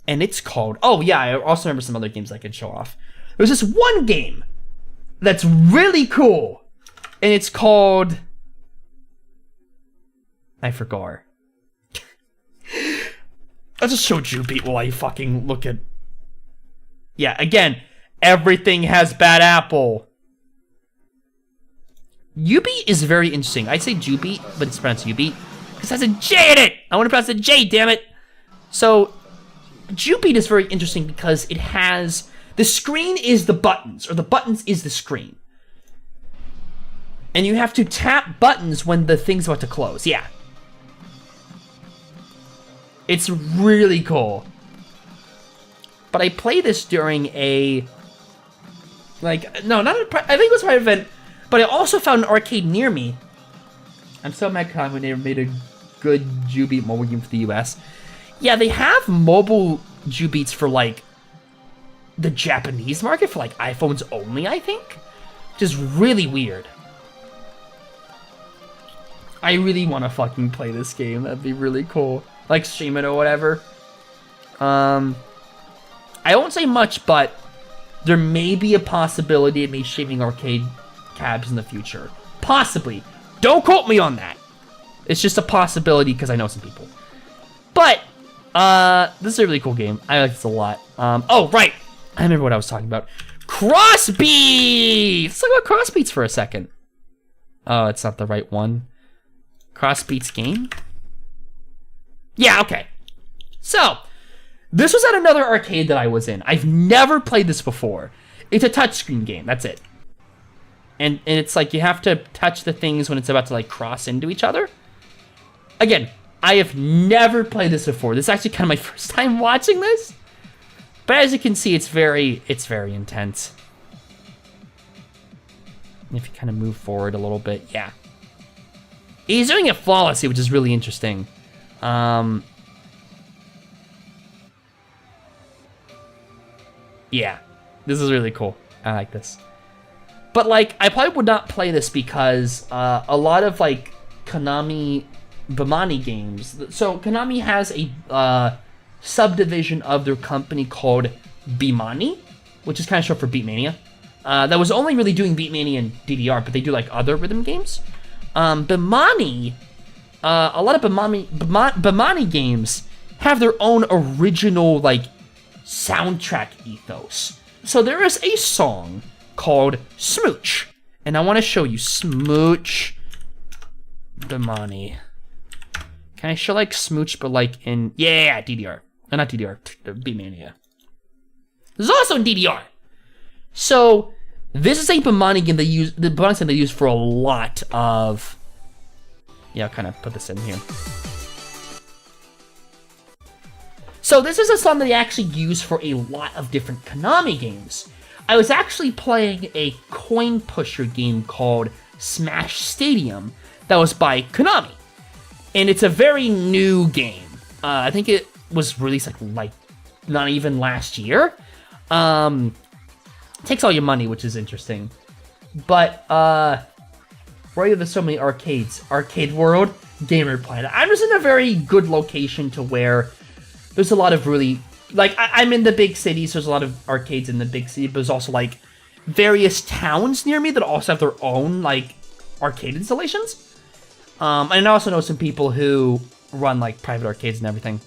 And it's called, oh yeah, I also remember some other games I could show off. There's this one game that's really cool. And it's called... I forgot. I'll just show Jubeat while I fucking look at... Yeah, again, everything has bad apple. Jubeat is very interesting. I'd say Jubeat, but it's pronounced Ubeat. Because it has a J in it! I want to pronounce a J, damn it! So, Jubeat is very interesting because it has... The screen is the buttons, or the buttons is the screen. And you have to tap buttons when the thing's about to close, yeah. It's really cool. But I played this during a... Like, no, not a... I think it was a private event, but I also found an arcade near me. I'm so mad when they made a good Jubeat mobile game for the US. Yeah, they have mobile Jubeats for, like, the Japanese market, for, like, iPhones only, I think? Which is really weird. I really want to fucking play this game. That'd be really cool. Like, stream it or whatever. I won't say much, but there may be a possibility of me streaming arcade cabs in the future. Possibly. Don't quote me on that. It's just a possibility because I know some people. But, this is a really cool game. I like this a lot. Oh, right. I remember what I was talking about. Crossbeats! Let's talk about Crossbeats for a second. Oh, it's not the right one. Crossbeats game? Yeah, okay. So, this was at another arcade that I was in. I've never played this before. It's a touchscreen game, that's it. And it's like you have to touch the things when it's about to like cross into each other. Again, I have never played this before. This is actually kind of my first time watching this. But as you can see, it's very intense. And if you kind of move forward a little bit, yeah. He's doing it flawlessly, which is really interesting. Yeah, this is really cool. I like this. But, like, I probably would not play this because a lot of, like, Konami Bimani games... So, Konami has a subdivision of their company called Bimani, which is kind of short for Beatmania. That was only really doing Beatmania and DDR, but they do, like, other rhythm games. Bimani... a lot of Bimani games have their own original, like, soundtrack ethos. So there is a song called Smooch. And I want to show you Smooch Bimani. Can I show, like, Smooch, but, like, in... Yeah, DDR. Not DDR, Beatmania. This is also in DDR. So, this is a Bimani game they use for a lot of... Yeah, I'll kind of put this in here. So this is a song that they actually use for a lot of different Konami games. I was actually playing a coin pusher game called Smash Stadium that was by Konami. And it's a very new game. I think it was released like not even last year. Takes all your money, which is interesting. But, right, there's so many arcades. Arcade World, Gamer Planet. I'm just in a very good location to where there's a lot of really... Like, I'm in the big cities, so there's a lot of arcades in the big city, but there's also, like, various towns near me that also have their own, like, arcade installations. And I also know some people who run, like, private arcades and everything.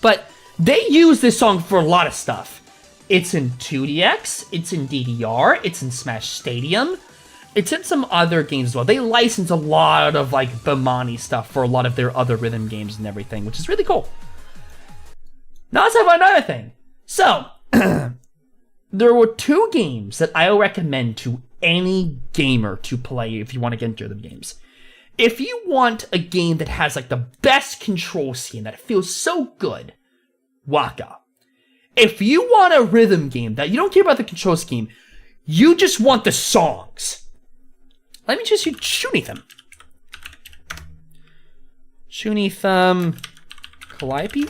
But they use this song for a lot of stuff. It's in 2DX, it's in DDR, it's in Smash Stadium, it's in some other games as well. They license a lot of, like, Bimani stuff for a lot of their other rhythm games and everything, which is really cool. Now let's talk about another thing. So, there were two games that I will recommend to any gamer to play if you want to get into rhythm games. If you want a game that has, like, the best control scheme, that feels so good, Waka. If you want a rhythm game that you don't care about the control scheme, you just want the songs, let me just use Shunitham. Shunitham Calliope?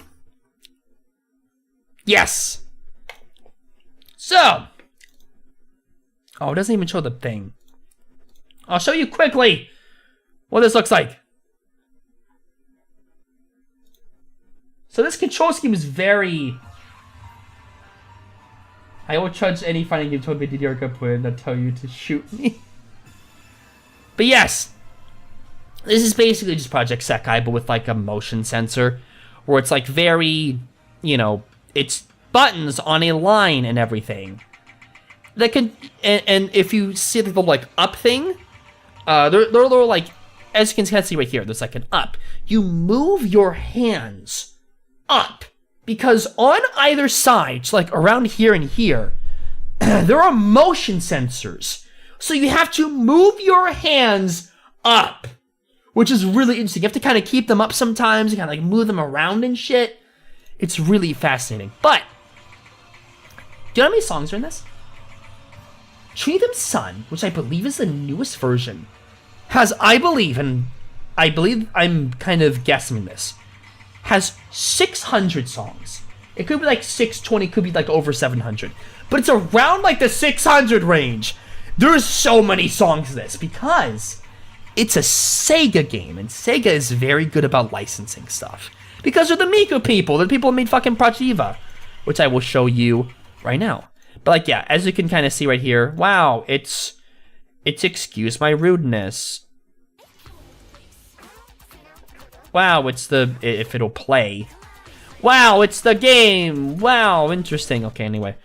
Yes! So, oh, it doesn't even show the thing. I'll show you quickly what this looks like. So this control scheme is very... I will judge any fighting game told me to and not tell you to shoot me. But yes, this is basically just Project Sekai, but with like a motion sensor, where it's like very, you know, it's buttons on a line and everything. That can, and if you see the little like up thing, they're little like, as you can kind of see right here, there's like an up. You move your hands up because on either side, so like around here and here, there are motion sensors. So you have to move your hands up, which is really interesting. You have to kind of keep them up sometimes, you kind of like move them around and shit. It's really fascinating. But, do you know how many songs are in this? Treat Them Sun, which I believe is the newest version, has, I believe I'm kind of guessing this, has 600 songs. It could be like 620, could be like over 700. But it's around like the 600 range. There's so many songs in this because it's a Sega game, and Sega is very good about licensing stuff. Because they're the Miku people, they're the people who made fucking Project Eva, which I will show you right now. But like, yeah, as you can kind of see right here, wow, it's Excuse My Rudeness. Wow, it's the, if it'll play. Wow, it's the game. Wow, interesting. Okay, anyway.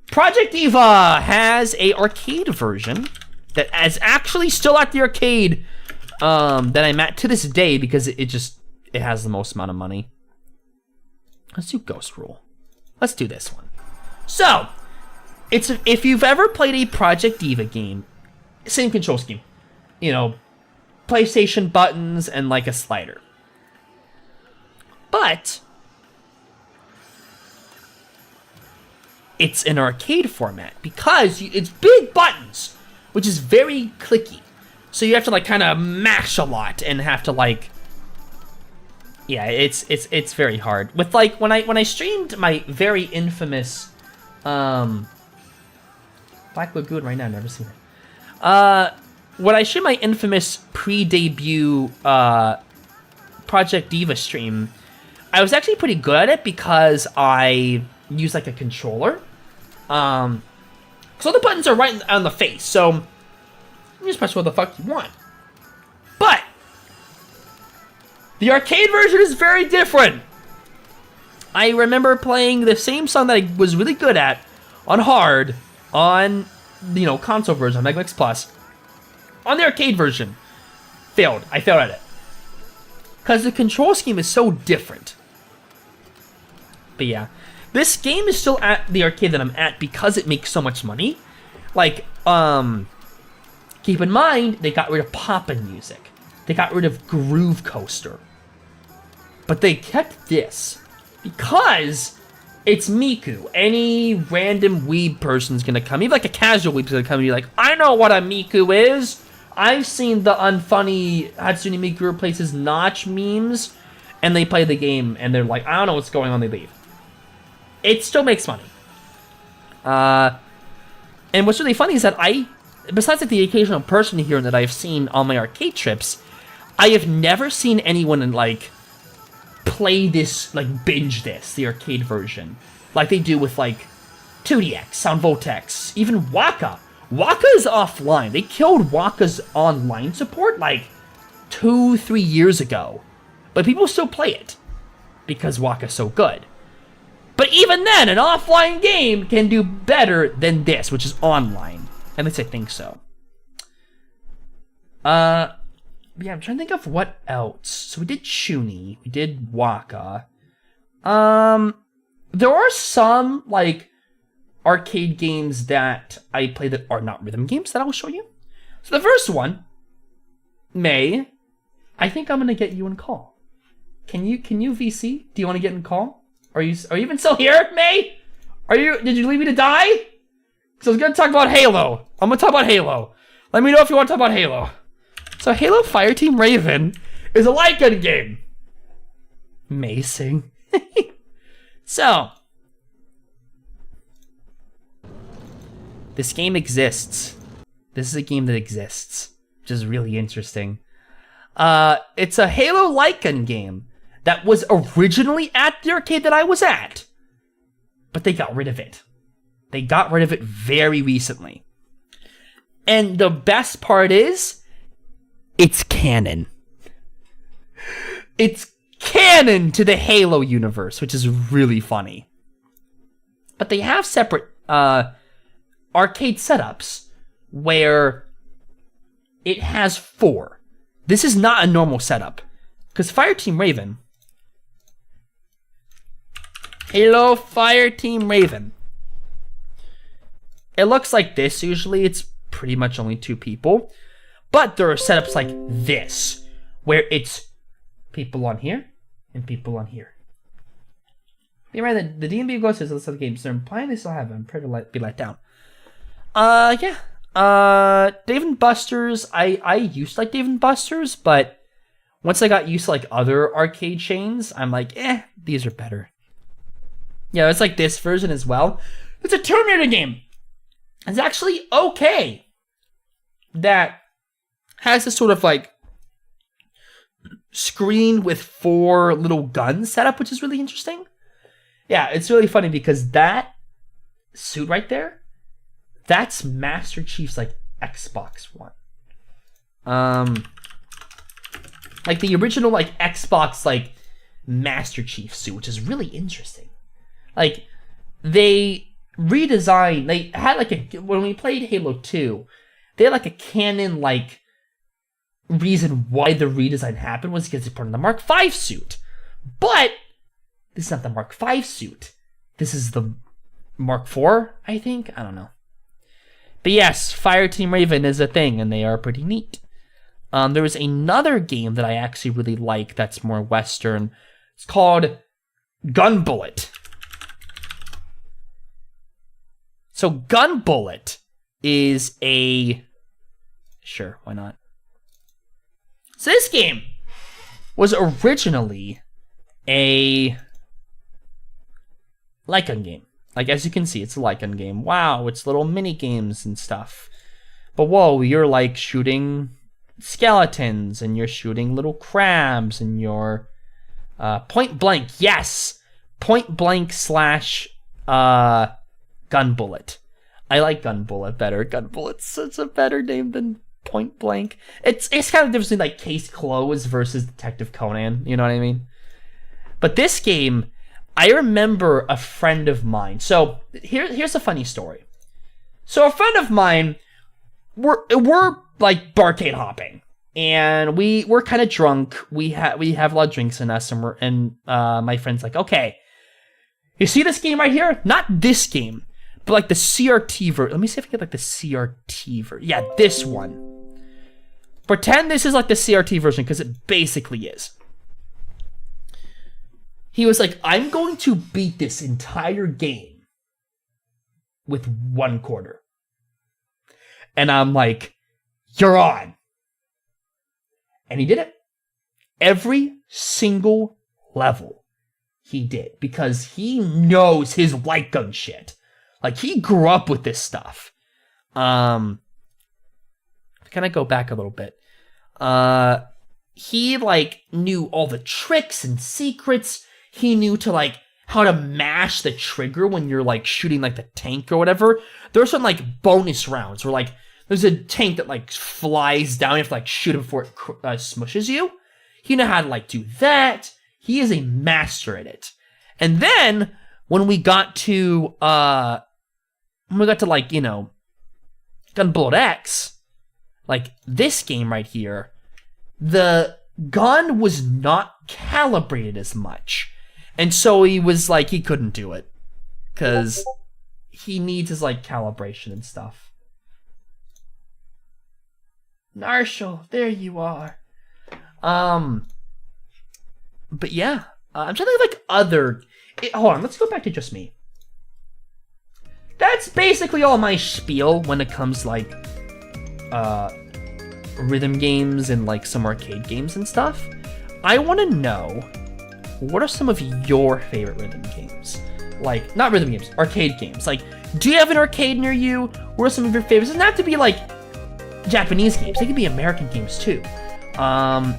Project Eva has a arcade version that is actually still at the arcade that I'm at to this day because it has the most amount of money. Let's do Ghost Rule. Let's do this one. So, if you've ever played a Project Eva game, same control scheme. You know, PlayStation buttons and like a slider. But it's an arcade format because it's big buttons, which is very clicky. So you have to like kind of mash a lot and have to like, yeah, it's very hard. With like when I streamed my very infamous Black Lagoon right now, I've never seen it. When I streamed my infamous pre-debut Project Eva stream, I was actually pretty good at it because I used like a controller. So the buttons are right on the face, so you just press what the fuck you want. But the arcade version is very different. I remember playing the same song that I was really good at on hard on, you know, console version, on Mega Mix Plus. On the arcade version, I failed at it. Because the control scheme is so different. But yeah, this game is still at the arcade that I'm at because it makes so much money. Like, keep in mind, they got rid of Poppin' Music. They got rid of Groove Coaster. But they kept this because it's Miku. Any random weeb person's gonna come, even like a casual weeb's gonna come and be like, I know what a Miku is. I've seen the unfunny Hatsune Miku replaces Notch memes, and they play the game, and they're like, I don't know what's going on, they leave. It still makes money. And what's really funny is that besides like the occasional person here that I've seen on my arcade trips, I have never seen anyone like play this, like binge this, the arcade version, like they do with like 2DX, Sound Vortex, even Waka. Waka is offline. They killed Waka's online support like 2-3 years ago. But people still play it because Waka's so good. But even then, an offline game can do better than this, which is online. At least I think so. Yeah, I'm trying to think of what else. So we did Shuni, we did Waka. There are some like arcade games that I play that are not rhythm games that I will show you. So the first one, May, I think I'm gonna get you in call. Can you VC? Do you want to get in call? Are you even still here, May? Did you leave me to die? Because I was gonna talk about Halo. I'm gonna talk about Halo. Let me know if you want to talk about Halo. So Halo Fireteam Raven is a light gun game. Amazing. So, this game exists. This is a game that exists, which is really interesting. It's a Halo light gun game that was originally at the arcade that I was at, but they got rid of it. They got rid of it very recently. And the best part is, it's canon. It's canon to the Halo universe, which is really funny. But they have separate arcade setups where it has 4. This is not a normal setup. Because Fireteam Raven... Halo Fireteam Raven. It looks like this usually. It's pretty much only 2 people. But there are setups like this, where it's people on here and people on here. Be right that the D&B Ghost is list of the games they're implying they still have them. Pray to be let down. Yeah. Dave & Buster's, I used to like Dave & Buster's, but once I got used to like other arcade chains, I'm like, these are better. Yeah, it's like this version as well. It's a Terminator game. It's actually okay. That has this sort of like screen with 4 little guns set up, which is really interesting. Yeah, it's really funny because that suit right there, that's Master Chief's like Xbox One. Like the original like Xbox like Master Chief suit, which is really interesting. Like they redesigned, they had like a, when we played Halo 2, they had like a canon like reason why the redesign happened was because they put on the Mark V suit. But this is not the Mark V suit. This is the Mark IV, I think. I don't know. But yes, Fireteam Raven is a thing, and they are pretty neat. There was another game that I actually really like that's more Western. It's called Gun Bullet. So Gun Bullet is a... Sure, why not? So this game was originally a light gun game. Like, as you can see, it's a light gun game. Wow, it's little mini games and stuff. But whoa, you're like shooting skeletons, and you're shooting little crabs, and you're point blank. Yes, point blank slash Gun Bullet. I like Gun Bullet better. Gun Bullet's such a better name than Point Blank. It's kind of different between like Case Closed versus Detective Conan. You know what I mean? But this game, I remember a friend of mine. So here's a funny story. So a friend of mine, we're like barcade hopping, and we're kind of drunk. We have a lot of drinks in us, and my friend's like, okay, you see this game right here? Not this game, but like the CRT version. Let me see if I get like the CRT version. Yeah, this one. Pretend this is like the CRT version, because it basically is. He was like, I'm going to beat this entire game with 1 quarter. And I'm like, you're on. And he did it. Every single level he did, because he knows his light gun shit. Like, he grew up with this stuff. Can I go back a little bit? He like knew all the tricks and secrets. He knew to like how to mash the trigger when you're like shooting like the tank or whatever. There's some like bonus rounds where like there's a tank that like flies down. You have to like shoot it before it smushes you. He knew how to like do that. He is a master at it. And then when we got to like, you know, Gun Bullet X, like this game right here, the gun was not calibrated as much. And so he was like, he couldn't do it. Because he needs his like calibration and stuff. Marshall, there you are. But yeah, I'm trying to think of like other... hold on, let's go back to just me. That's basically all my spiel when it comes like rhythm games and like some arcade games and stuff. I want to know, what are some of your favorite rhythm games? Like, not rhythm games, arcade games. Like, do you have an arcade near you? What are some of your favorites? It doesn't have to be like Japanese games. They can be American games too. A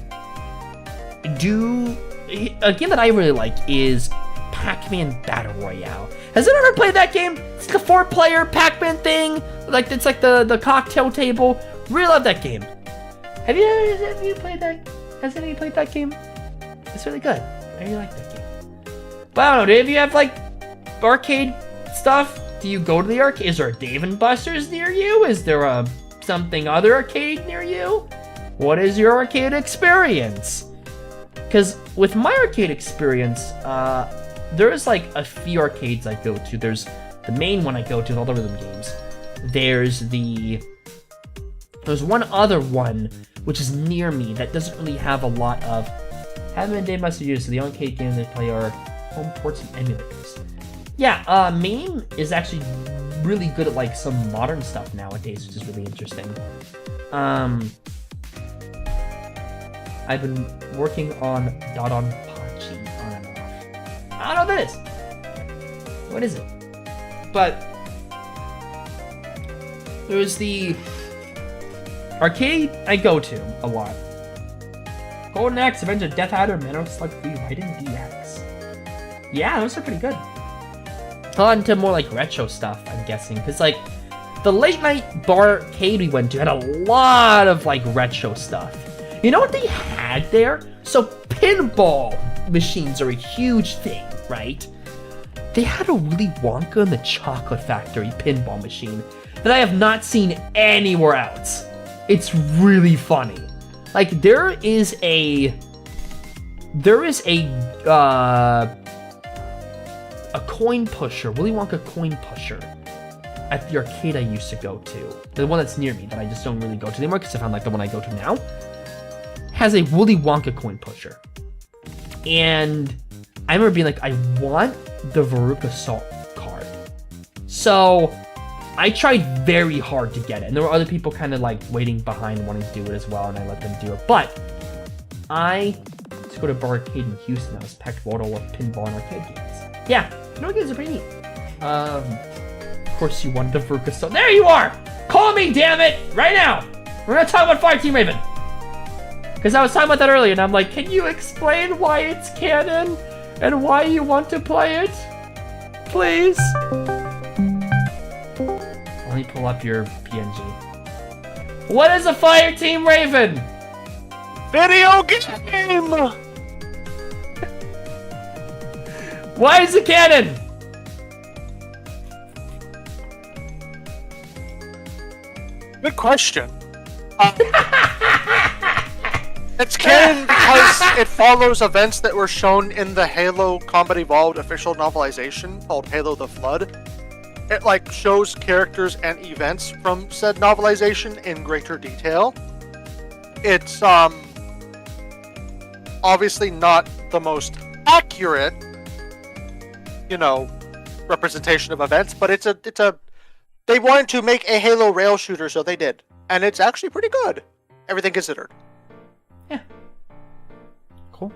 game that I really like is Pac-Man Battle Royale. Has anyone ever played that game? It's like a 4-player Pac-Man thing. Like, it's like the cocktail table. Really love that game. Have you played that? Has anyone played that game? It's really good. I really like that game. But I don't know, do any of you have, like, arcade stuff? Do you go to the arcade? Is there a Dave & Buster's near you? Is there a something other arcade near you? What is your arcade experience? Because with my arcade experience, there's like a few arcades I go to. There's the main one I go to with all the rhythm games. There's one other one which is near me that doesn't really have a lot of. Haven't been Dave & Buster's used, so the arcade games they play are home ports and emulators. Yeah, MAME is actually really good at like some modern stuff nowadays, which is really interesting. I've been working on Dodonpachi on and off. I don't know what that is. What is it? But there's the arcade I go to a lot. Golden Axe, Avenger, Death Adder, Minnow Slug 3, Raiden DX. Yeah, those are pretty good. On to more like retro stuff, I'm guessing, because like the late night bar arcade we went to had a lot of like retro stuff. You know what they had there? So pinball machines are a huge thing, right? They had a Willy Wonka and the Chocolate Factory pinball machine that I have not seen anywhere else. It's really funny. Like there is a coin pusher, Willy Wonka coin pusher at the arcade I used to go to. The one that's near me that I just don't really go to anymore because I found like the one I go to now has a Willy Wonka coin pusher. And I remember being like, I want the Veruca Salt card. So I tried very hard to get it. And there were other people kind of like waiting behind wanting to do it as well, and I let them do it. But I used to go to Bar Arcade in Houston that was packed with pinball and arcade games. Yeah, pinball games are pretty neat. Of course you wanted the Veruca Salt. There you are! Call me, damn it! Right now! We're gonna talk about Fireteam Raven. Because I was talking about that earlier, and I'm like, can you explain why it's canon? And why you want to play it? Please? Let me pull up your PNG. What is a Fireteam Raven? Video game! Why is it canon? Good question. It's canon because it follows events that were shown in the Halo Combat Evolved official novelization called Halo the Flood. It like shows characters and events from said novelization in greater detail. It's obviously not the most accurate, representation of events, but it's a they wanted to make a Halo rail shooter, so they did. And it's actually pretty good, everything considered. Yeah. Cool.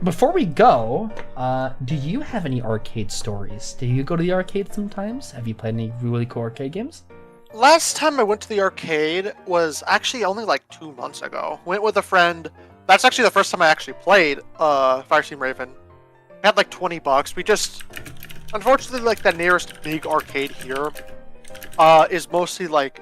Before we go, do you have any arcade stories? Do you go to the arcade sometimes? Have you played any really cool arcade games? Last time I went to the arcade was actually only like 2 months ago. Went with a friend. That's actually the first time I actually played Fireteam Raven. I had like $20. We just, unfortunately, like the nearest big arcade here is mostly like,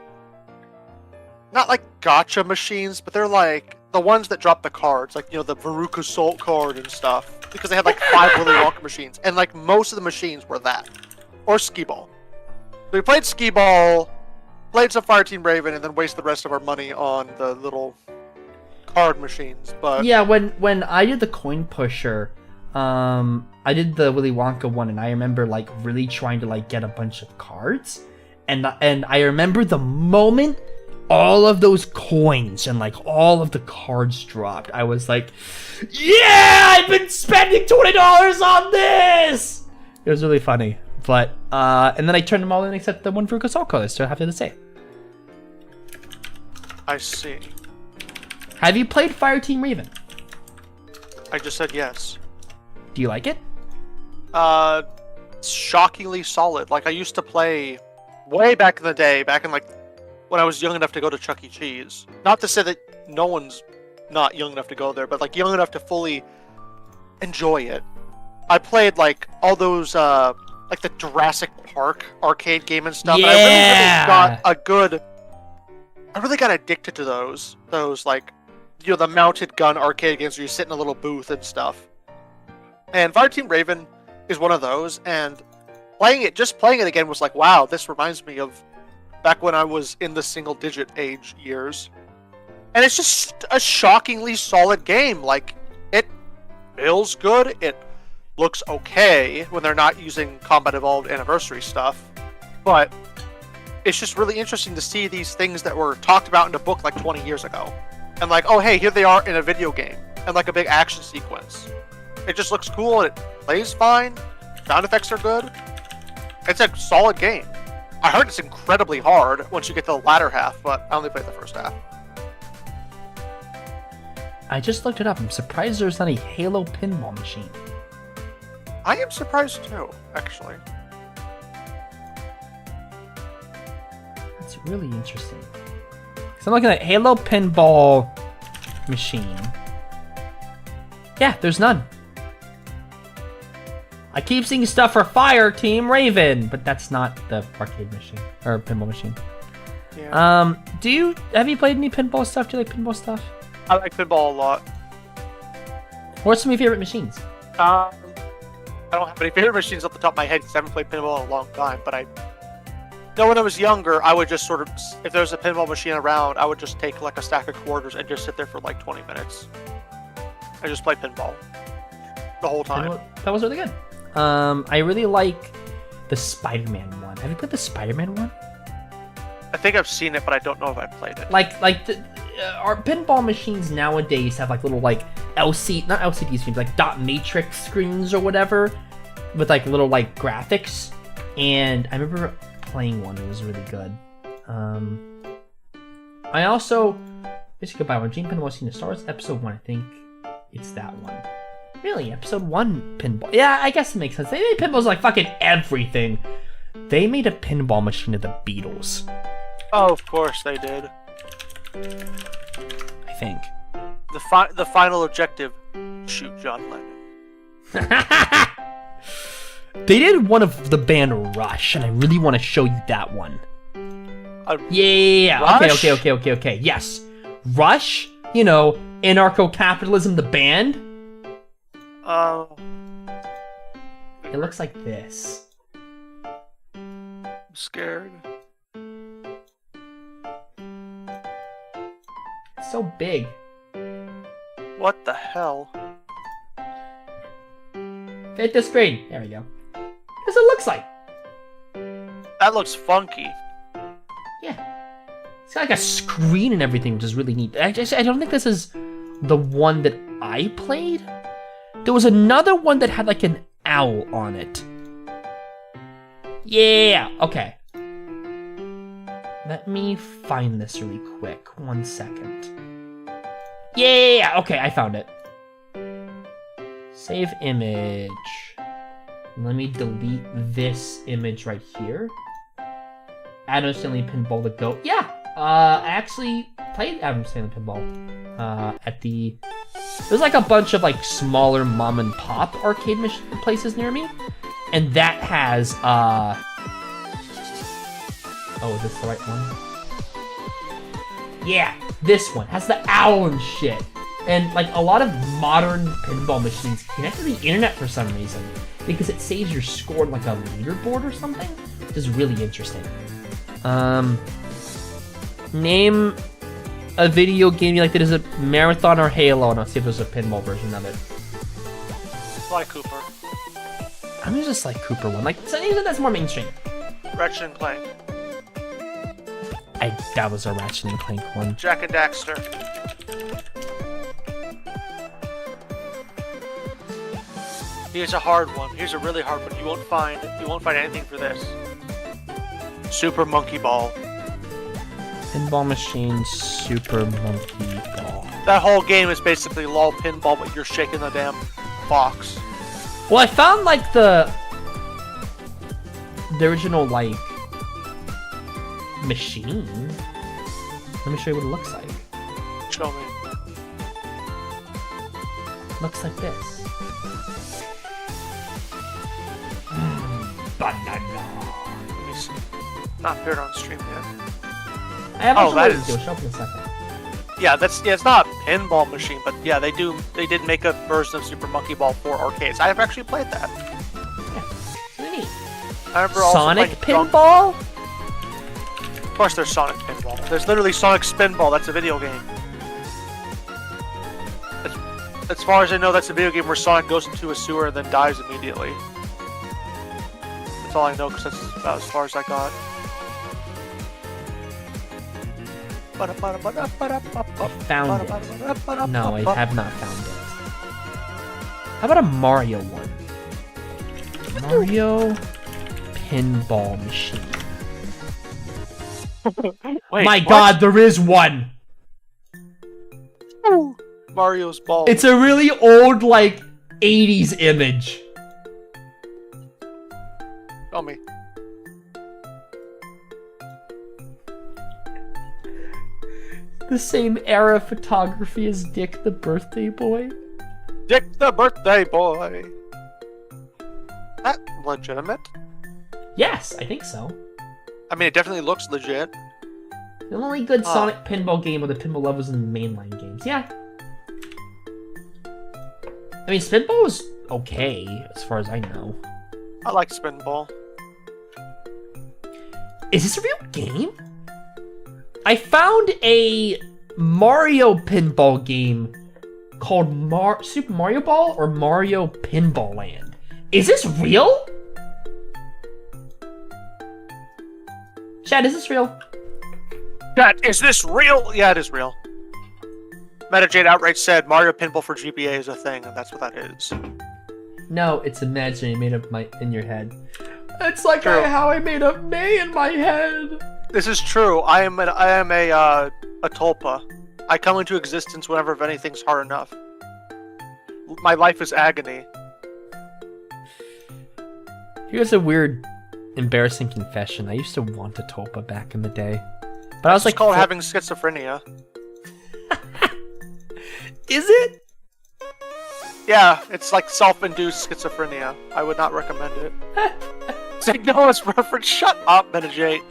not like gacha machines, but they're like the ones that drop the cards, like, the Veruca Salt card and stuff, because they had like 5 Willy Wonka machines, and like most of the machines were that, or skee ball. So we played skee ball, played some Fireteam Raven, and then wasted the rest of our money on the little card machines. But yeah, when I did the coin pusher, I did the Willy Wonka one, and I remember like really trying to like get a bunch of cards, and I remember the moment all of those coins and like all of the cards dropped, I was like, yeah, I've been spending $20 on this. It was really funny, but and then I turned them all in except the one for Veruca card. So I have to say, I see. Have you played Fireteam Raven? I just said yes. Do you like it? Shockingly solid. Like I used to play way back in the day, back in like when I was young enough to go to Chuck E. Cheese. Not to say that no one's not young enough to go there, but like young enough to fully enjoy it. I played like all those like the Jurassic Park arcade game and stuff. Yeah. And I really got addicted to those like, you know, the mounted gun arcade games where you sit in a little booth and stuff. And Fire Team Raven is one of those, and playing it again was like, wow, this reminds me of back when I was in the single-digit age years. And it's just a shockingly solid game. Like, it feels good, it looks okay when they're not using Combat Evolved Anniversary stuff, but it's just really interesting to see these things that were talked about in a book like 20 years ago. And like, oh hey, here they are in a video game, and like a big action sequence. It just looks cool, and it plays fine, sound effects are good. It's a solid game. I heard it's incredibly hard once you get to the latter half, but I only played the first half. I just looked it up. I'm surprised there's not a Halo pinball machine. I am surprised too, actually. That's really interesting. So I'm looking at Halo pinball machine. Yeah, there's none. I keep seeing stuff for Fire Team Raven, but that's not the arcade machine or pinball machine. Yeah. Have you played any pinball stuff? Do you like pinball stuff? I like pinball a lot. What's some of your favorite machines? I don't have any favorite machines off the top of my head because I haven't played pinball in a long time, but I know when I was younger, I would just sort of, if there was a pinball machine around, I would just take like a stack of quarters and just sit there for like 20 minutes. I just play pinball the whole time. That was really good. I really like the Spider-Man one. Have you played the Spider-Man one? I think I've seen it, but I don't know if I played it. Our pinball machines nowadays have like little like not LCD screens, like dot matrix screens or whatever, with like little like graphics. And I remember playing one; it was really good. I also basically buy one. Gene Pinball Machine Star Wars Episode 1. I think it's that one. Really, Episode 1 pinball? Yeah, I guess it makes sense. They made pinballs like fucking everything. They made a pinball machine of the Beatles. Oh, of course they did. I think. The final objective: shoot John Lennon. They did one of the band Rush, and I really want to show you that one. Yeah. Rush? Okay. Yes. Rush, you know, anarcho-capitalism, the band. Oh. It looks like this. I'm scared. It's so big. What the hell? Fit the screen. There we go. That's what it looks like. That looks funky. Yeah. It's got like a screen and everything, which is really neat. I don't think this is the one that I played. There was another one that had like an owl on it. Yeah, okay. Let me find this really quick. 1 second. Yeah, okay, I found it. Save image. Let me delete this image right here. Adam Stanley Pinball the GOAT. Yeah, I actually played Adam Stanley Pinball at the... There's like a bunch of like smaller mom and pop arcade places near me. And that has, oh, is this the right one? Yeah, this one has the owl and shit. And like a lot of modern pinball machines connect to the internet for some reason because it saves your score in like a leaderboard or something, which is really interesting. Name a video game you like that is a Marathon or Halo, and I'll see if there's a pinball version of it. Sly Cooper. I'm gonna just like Cooper one. Like, that's more mainstream. Ratchet and Clank. That was a Ratchet and Clank one. Jack and Daxter. Here's a hard one. Here's a really hard one. You won't find anything for this. Super Monkey Ball. Pinball machine, Super Monkey Ball. That whole game is basically LOL pinball, but you're shaking the damn box. Well, I found like the original like machine. Let me show you what it looks like. Show me. looks like this. Banana. Let me see. Not appeared on stream yet. I have Oh, that to is- do. Show up in a second. Yeah, it's not a pinball machine, but yeah, they did make a version of Super Monkey Ball for arcades. I have actually played that. Really neat. I remember also Sonic playing Pinball? Of course, there's Sonic Pinball. There's literally Sonic Spinball. That's a video game. As far as I know, that's a video game where Sonic goes into a sewer and then dies immediately. That's all I know, because that's about as far as I got. Found it. No, I have not found it. How about a Mario one? Mario Pinball Machine. Wait, My what? god, there is one! Mario's ball. It's a really old, like, 80s image. Tell me. The same era photography as Dick the Birthday Boy. Dick the Birthday Boy. That legitimate? Yes, I think so. I mean, it definitely looks legit. The only good Sonic pinball game are the pinball levels in the mainline games. Yeah. I mean, Spinball was okay, as far as I know. I like Spinball. Is this a real game? I found a Mario pinball game called Super Mario Ball or Mario Pinball Land. Is this real? Chad, is this real? Chat, is this real? Yeah, it is real. Metajade outright said Mario Pinball for GBA is a thing, and that's what that is. No, it's imaginary, made up in your head. It's like True. how I made up May in my head. This is true. I am a tulpa. I come into existence whenever anything's hard enough. My life is agony. Here's a weird, embarrassing confession. I used to want a tulpa back in the day. But I was like, It's called having schizophrenia. Is it? Yeah, it's like self-induced schizophrenia. I would not recommend it. Signalis reference. Shut up, Metajade.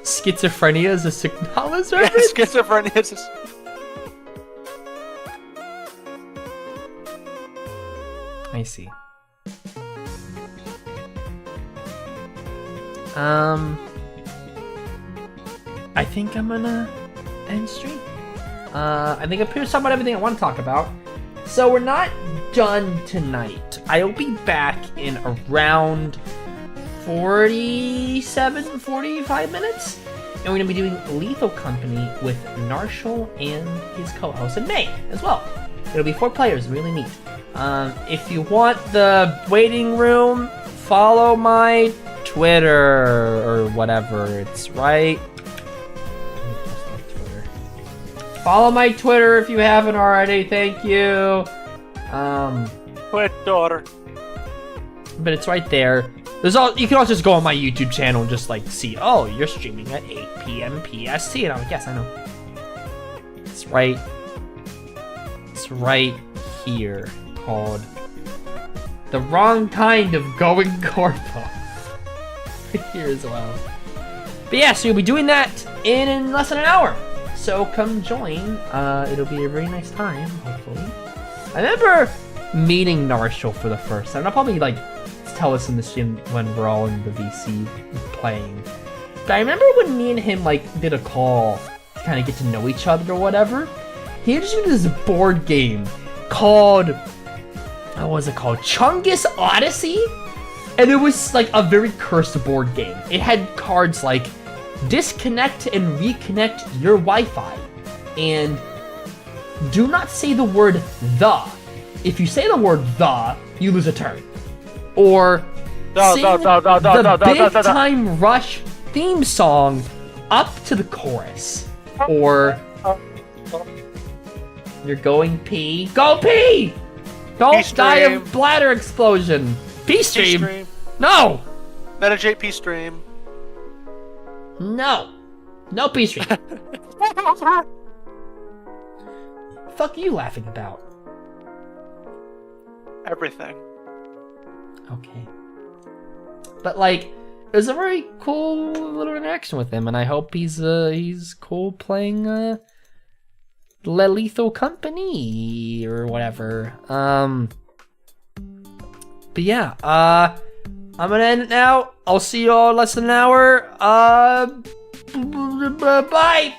Schizophrenia is a Signalis Yeah, reference? schizophrenia is. I see. I think I'm gonna end stream. I think I've pretty much talked about everything I want to talk about. So we're not done tonight. I'll be back in around 45 minutes. And we're gonna be doing Lethal Company with Narshal and his co-host and May as well. It'll be 4 players, really neat. If you want the waiting room, follow my Twitter or whatever. It's right. Follow my Twitter if you haven't already. Thank you. Daughter. But it's right there. There's all. You can also just go on my YouTube channel and just like see. Oh, you're streaming at 8 p.m. PST, and I'm like, yes, I know. It's right. It's right here, called The Wrong Kind of Going Corpo. Right here as well. But yeah, so you'll be doing that in less than an hour. So come join. It'll be a very nice time, hopefully. I remember meeting Narshal for the first time. I'll probably like tell us in the stream when we're all in the VC playing. But I remember when me and him like did a call to kind of get to know each other or whatever. He introduced this board game called, what was it called? Chungus Odyssey? And it was like a very cursed board game. It had cards like disconnect and reconnect your Wi-Fi. And do not say the word the. If you say the word the, you lose a turn. Or sing the Big Time Rush theme song up to the chorus. Or you're going pee. Go pee! Don't die of bladder explosion. Pee stream. No! Metajade P stream. No. No pee stream. fuck are you laughing about? Everything. Okay. But like, it was a very cool little interaction with him, and I hope he's cool playing Le Lethal Company or whatever. But yeah, I'm gonna end it now. I'll see you all in less than an hour. Bye.